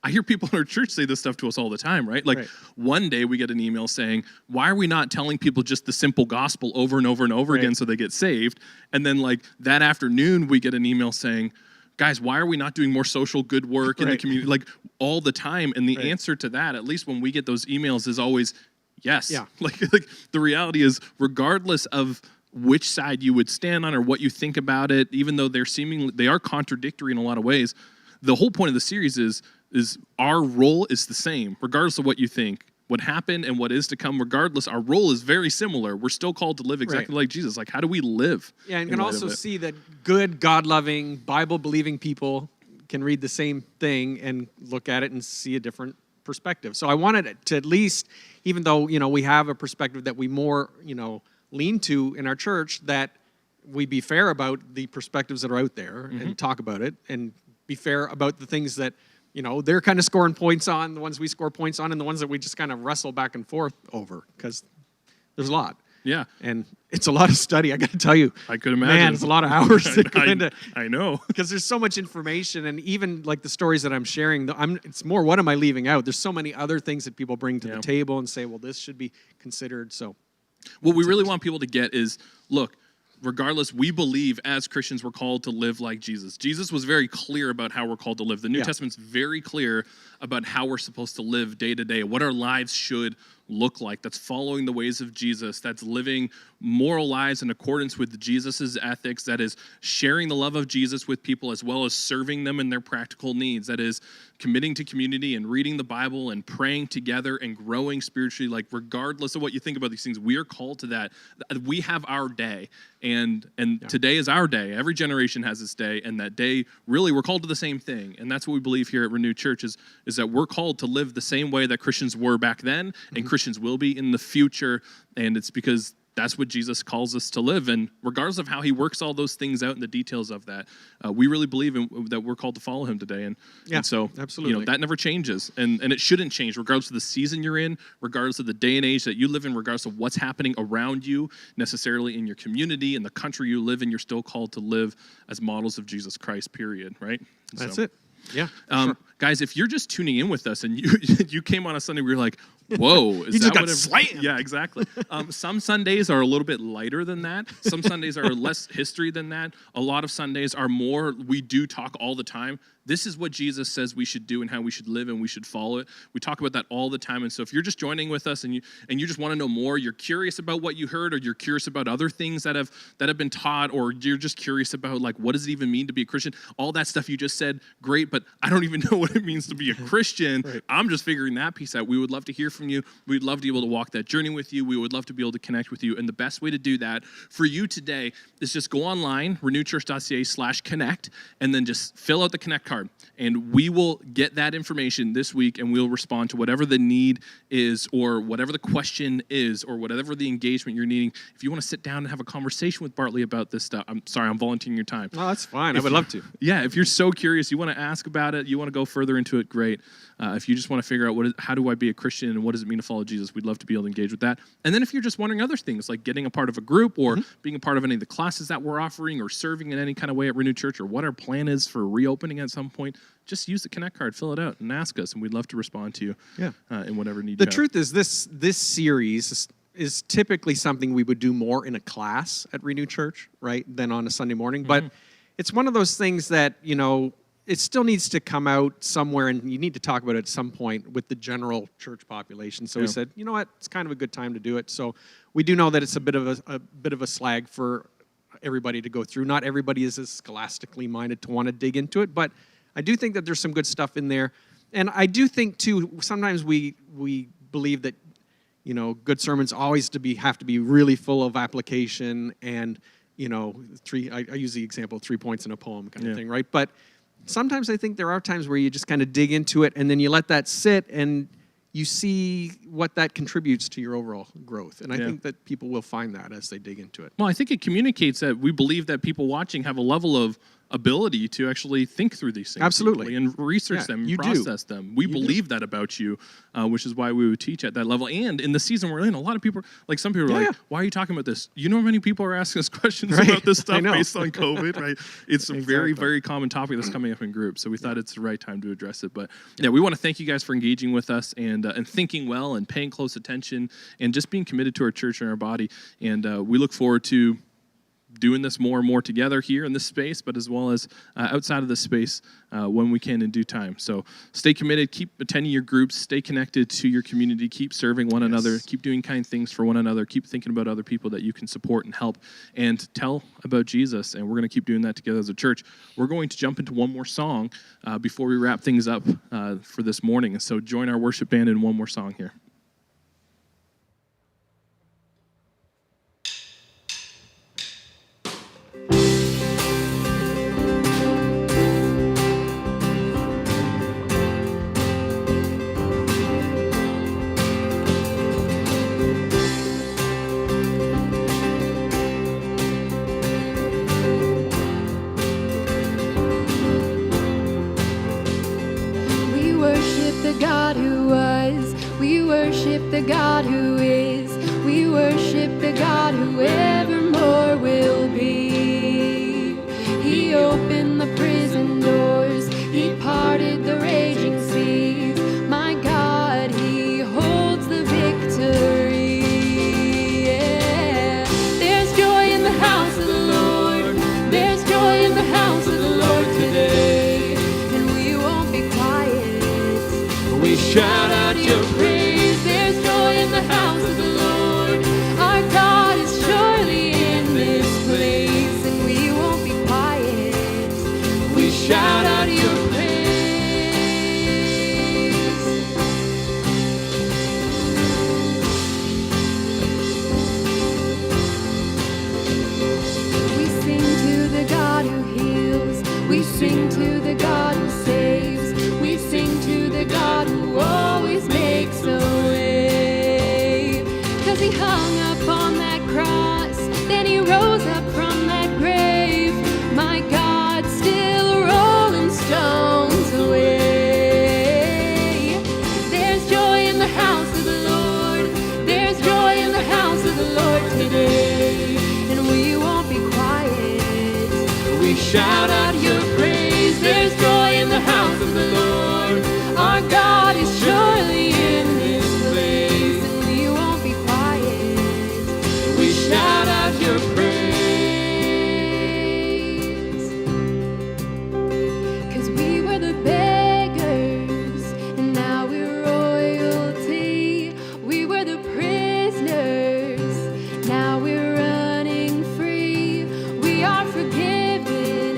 I hear people in our church say this stuff to us all the time, right? Like, one day we get an email saying, why are we not telling people just the simple gospel over and over and over again so they get saved? And then, like, that afternoon we get an email saying, guys, why are we not doing more social good work in the community, like, all the time? And the answer to that, at least when we get those emails, is always yes. Yeah. Like the reality is, regardless of which side you would stand on or what you think about it, even though they are contradictory in a lot of ways, the whole point of the series is our role is the same, regardless of what you think. What happened and what is to come, regardless, our role is very similar. We're still called to live exactly like Jesus. Like, how do we live? Yeah, and you can also see that good, God-loving, Bible-believing people can read the same thing and look at it and see a different perspective. So I wanted to at least, even though, we have a perspective that we more, lean to in our church, that we be fair about the perspectives that are out there and talk about it, and be fair about the things that, they're kind of scoring points on, the ones we score points on, and the ones that we just kind of wrestle back and forth over, because there's a lot. Yeah. And it's a lot of study, I got to tell you. I could imagine. Man, it's a lot of hours that go into. I know. Because there's so much information, and even like the stories that I'm sharing, it's more, what am I leaving out? There's so many other things that people bring to the table and say, well, this should be considered. So what we really want people to get is, look, regardless, we believe as Christians we're called to live like Jesus. Jesus was very clear about how we're called to live. The New Testament's very clear about how we're supposed to live day to day, what our lives should look like. That's following the ways of Jesus. That's living moral lives in accordance with Jesus's ethics. That is sharing the love of Jesus with people, as well as serving them in their practical needs. That is committing to community and reading the Bible and praying together and growing spiritually. Like, regardless of what you think about these things, we are called to that. We have our day, and today is our day. Every generation has its day, and that day, really, we're called to the same thing. And that's what we believe here at Renewed Church is that we're called to live the same way that Christians were back then, and Christians will be in the future. And it's because that's what Jesus calls us to live. And regardless of how he works all those things out and the details of that, we really believe that we're called to follow him today. And so, absolutely. That never changes. And it shouldn't change, regardless of the season you're in, regardless of the day and age that you live in, regardless of what's happening around you, necessarily in your community, in the country you live in. You're still called to live as models of Jesus Christ, period, right? That's it. Yeah. Sure. Guys, if you're just tuning in with us and you came on a Sunday where you're like, whoa, is you just that got what slammed. Yeah, exactly. Some Sundays are a little bit lighter than that. Some Sundays are less history than that. A lot of Sundays are more, we do talk all the time. This is what Jesus says we should do and how we should live and we should follow it. We talk about that all the time. And so if you're just joining with us and you just want to know more, you're curious about what you heard, or you're curious about other things that have been taught, or you're just curious about, like, what does it even mean to be a Christian? All that stuff you just said, great, but I don't even know what it means to be a Christian. Right. I'm just figuring that piece out. We would love to hear from you. We'd love to be able to walk that journey with you. We would love to be able to connect with you. And the best way to do that for you today is just go online, renewchurch.ca/connect, and then just fill out the Connect card. And we will get that information this week, and we'll respond to whatever the need is, or whatever the question is, or whatever the engagement you're needing. If you want to sit down and have a conversation with Bartley about this stuff, I'm sorry, I'm volunteering your time. Oh, that's fine. I would love to. Yeah, if you're so curious, you want to ask about it, you want to go further into it, great. If you just want to figure out how do I be a Christian and what does it mean to follow Jesus, we'd love to be able to engage with that. And then if you're just wondering other things, like getting a part of a group, or being a part of any of the classes that we're offering, or serving in any kind of way at Renewed Church, or what our plan is for reopening at some point, just use the Connect card, fill it out, and ask us, and we'd love to respond to you in whatever need you have. The truth is, this series is typically something we would do more in a class at Renewed Church, right, than on a Sunday morning. But it's one of those things that, it still needs to come out somewhere, and you need to talk about it at some point with the general church population. So we said, you know what, it's kind of a good time to do it. So we do know that it's a bit of a slag for everybody to go through. Not everybody is as scholastically minded to want to dig into it, but I do think that there's some good stuff in there. And I do think, too, sometimes we believe that, good sermons always have to be really full of application, and I use the example of 3 points in a poem kind of Yeah. thing, right? But sometimes I think there are times where you just kind of dig into it and then you let that sit and you see what that contributes to your overall growth. And I think that people will find that as they dig into it. Well, I think it communicates that we believe that people watching have a level of ability to actually think through these things Absolutely. deeply and research Yeah, them and you do. process them. We believe that about you, which is why we would teach at that level. And in the season we're in, a lot of people, like some people are like, why are you talking about this? You know how many people are asking us questions Right. about this I stuff know. based on COVID, right? It's a very, Exactly. very common topic that's coming up in groups. So we thought it's the right time to address it. But yeah, we want to thank you guys for engaging with us and thinking well and paying close attention and just being committed to our church and our body. And we look forward to doing this more and more together here in this space, but as well as outside of this space when we can in due time. So stay committed, keep attending your groups, stay connected to your community, keep serving one another, keep doing kind things for one another, keep thinking about other people that you can support and help, and tell about Jesus. And we're going to keep doing that together as a church. We're going to jump into one more song before we wrap things up for this morning. And so join our worship band in one more song here. We worship the God who was. We worship the God who is. We worship the God who evermore will be. He opened the prison doors. He parted the raging seas. My God, He holds the victory. Yeah. There's joy in the house of the Lord. There's joy in the house of the Lord today. And we won't be quiet. We shout out your praise. There's joy in the house of the Lord. Our God is surely in this place. And we won't be quiet. We shout out your praise. We sing to the God who heals. We sing to the God who saves. We sing to the God who always makes a way. 'Cause He hung up on that cross, then He rose up from that grave. My God, still rolling stones away. There's joy in the house of the Lord. There's joy in the house of the Lord today. And we won't be quiet. We shout out your praise. There's joy in the house of the Lord. Our God is surely in this place. And we won't be quiet. We shout out your praise. 'Cause we were the beggars, and now we're royalty. We were the prisoners, now we're running free. We are forgiven,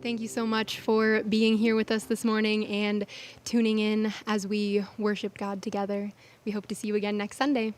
Thank you so much for being here with us this morning and tuning in as we worship God together. We hope to see you again next Sunday.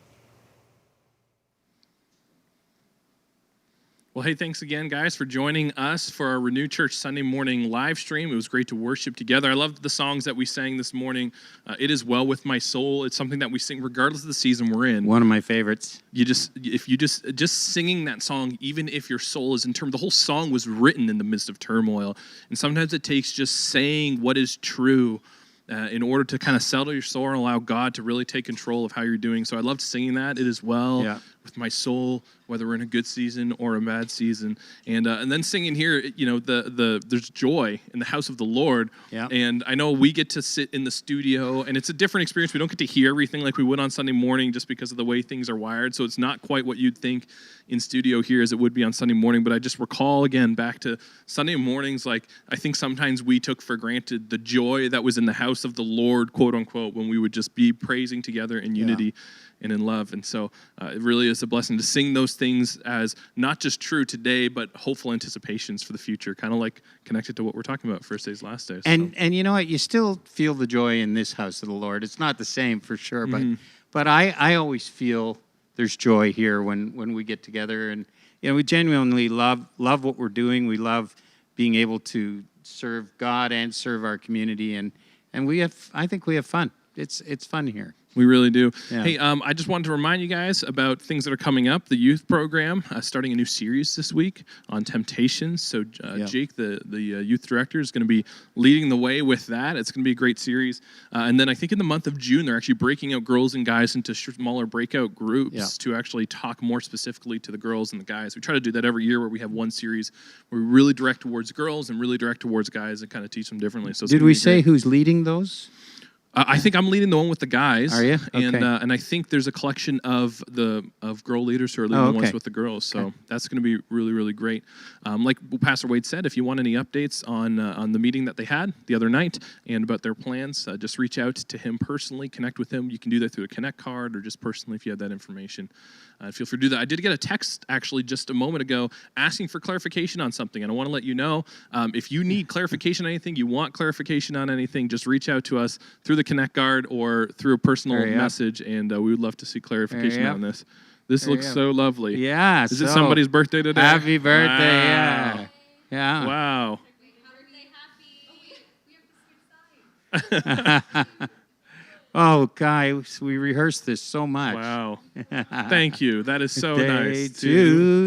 Well, hey, thanks again, guys, for joining us for our Renew Church Sunday morning live stream. It was great to worship together. I loved the songs that we sang this morning. It is well with my soul. It's something that we sing regardless of the season we're in. One of my favorites. If you just singing that song, even if your soul is in turmoil, the whole song was written in the midst of turmoil. And sometimes it takes just saying what is true in order to kind of settle your soul and allow God to really take control of how you're doing. So I loved singing that. It is well with my soul, whether we're in a good season or a bad season. And then singing here, there's joy in the house of the Lord. Yeah. And I know we get to sit in the studio, and it's a different experience. We don't get to hear everything like we would on Sunday morning just because of the way things are wired. So it's not quite what you'd think in studio here as it would be on Sunday morning. But I just recall again back to Sunday mornings, like I think sometimes we took for granted the joy that was in the house of the Lord, quote unquote, when we would just be praising together in unity and in love. And so it really is a blessing to sing those things as not just true today, but hopeful anticipations for the future, kind of like connected to what we're talking about first days, last days. And you know what? You still feel the joy in this house of the Lord. It's not the same for sure, but I always feel there's joy here when we get together, and we genuinely love what we're doing. We love being able to serve God and serve our community, and I think we have fun. It's fun here. We really do. Yeah. Hey, I just wanted to remind you guys about things that are coming up. The youth program, starting a new series this week on temptations. So Jake, the youth director, is going to be leading the way with that. It's going to be a great series. And then I think in the month of June, they're actually breaking out girls and guys into smaller breakout groups to actually talk more specifically to the girls and the guys. We try to do that every year where we have one series where we really direct towards girls and really direct towards guys and kind of teach them differently. So did we say who's leading those? I think I'm leading the one with the guys. Are you? And Okay. and I think there's a collection of girl leaders who are leading the ones with the girls. So that's going to be really, really great. Like Pastor Wade said, if you want any updates on the meeting that they had the other night and about their plans, just reach out to him personally, connect with him. You can do that through a Connect card or just personally if you have that information. Feel free to do that. I did get a text actually just a moment ago asking for clarification on something, and I want to let you know if you need clarification on anything, you want clarification on anything, just reach out to us through the Connect card or through a personal message, and we would love to see clarification on this. This looks so lovely. Yeah. Is it somebody's birthday today? Happy birthday! Wow. Yeah. Wow. Oh, guys, we rehearsed this so much. Wow. Thank you. That is so Birthday nice. to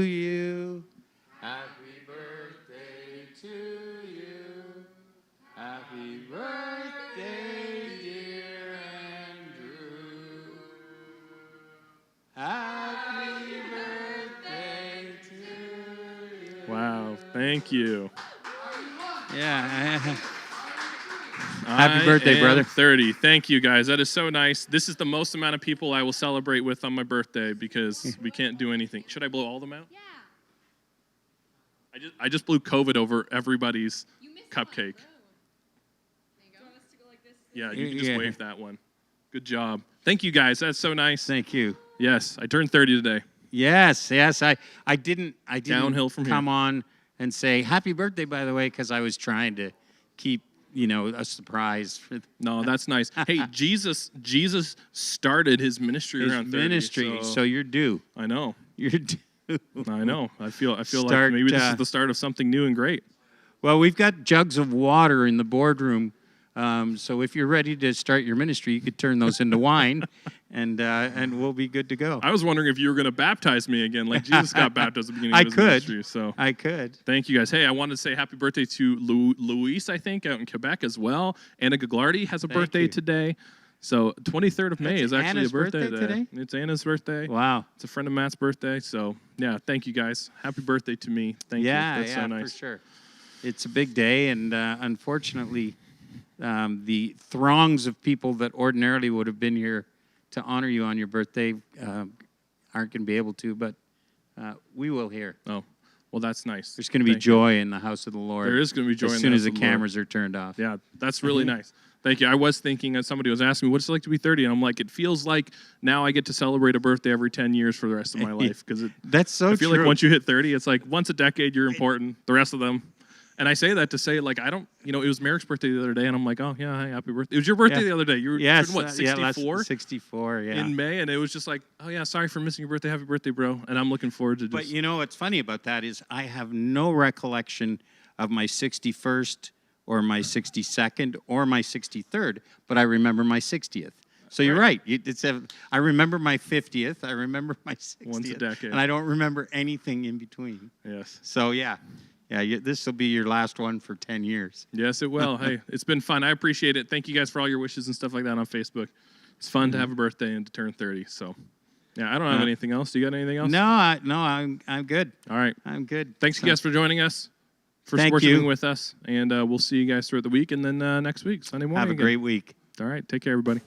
you. Happy birthday to you. Happy birthday, dear Andrew. Happy birthday to you. Wow. Thank you. Yeah. Happy birthday, brother. 30. Thank you, guys. That is so nice. This is the most amount of people I will celebrate with on my birthday because we can't do anything. Should I blow all of them out? Yeah. I just blew COVID over everybody's cupcake. Yeah, you can just wave that one. Good job. Thank you, guys. That's so nice. Thank you. Yes, I turned 30 today. Yes. I didn't Downhill from come on and say happy birthday, by the way, because I was trying to keep a surprise. No, that's nice. Hey, Jesus started his ministry around 30. Ministry, so you're due. I know. You're due. I know. I feel like Start, maybe this is the start of something new and great. Well, we've got jugs of water in the boardroom. So if you're ready to start your ministry, you could turn those into wine, and we'll be good to go. I was wondering if you were going to baptize me again, like Jesus got baptized at the beginning of his ministry. So I could. Thank you, guys. Hey, I wanted to say happy birthday to Luis, I think, out in Quebec as well. Anna Gaglardi has a birthday today. So 23rd of May is actually Anna's a birthday today? It's Anna's birthday. Wow. It's a friend of Matt's birthday. So, yeah, thank you, guys. Happy birthday to me. Thank you. That's so nice. For sure. It's a big day, and unfortunately, the throngs of people that ordinarily would have been here to honor you on your birthday aren't going to be able to, but we will here. Oh, well, that's nice. There's going to be joy in the house of the Lord. There is going to be joy in the house as soon as the of the Lord. cameras are turned off. Yeah, that's really nice. Thank you. I was thinking, somebody was asking me, what's it like to be 30? And I'm like, it feels like now I get to celebrate a birthday every 10 years for the rest of my life. Because That's so I feel true. like once you hit 30, it's like once a decade, you're important. The rest of them, And I say that to say, like, I don't, it was Merrick's birthday the other day, and I'm like, oh, yeah, hi, happy birthday. It was your birthday the other day. You were, Yes, what, 64? 64, yeah. In May, and it was just like, oh, yeah, sorry for missing your birthday. Happy birthday, bro. And I'm looking forward to just... But what's funny about that is I have no recollection of my 61st or my 62nd or my 63rd, but I remember my 60th. So you're right. I remember my 50th. I remember my 60th. Once a decade. And I don't remember anything in between. Yes. So, yeah, this will be your last one for 10 years. Yes, it will. Hey, it's been fun. I appreciate it. Thank you guys for all your wishes and stuff like that on Facebook. It's fun to have a birthday and to turn 30. So, yeah, I don't have anything else. Do you got anything else? No, I'm good. All right. I'm good. Thanks, you guys, for joining us, for Thank worshiping you. with us. And we'll see you guys throughout the week and then next week, Sunday morning. Have a again. great week. All right. Take care, everybody.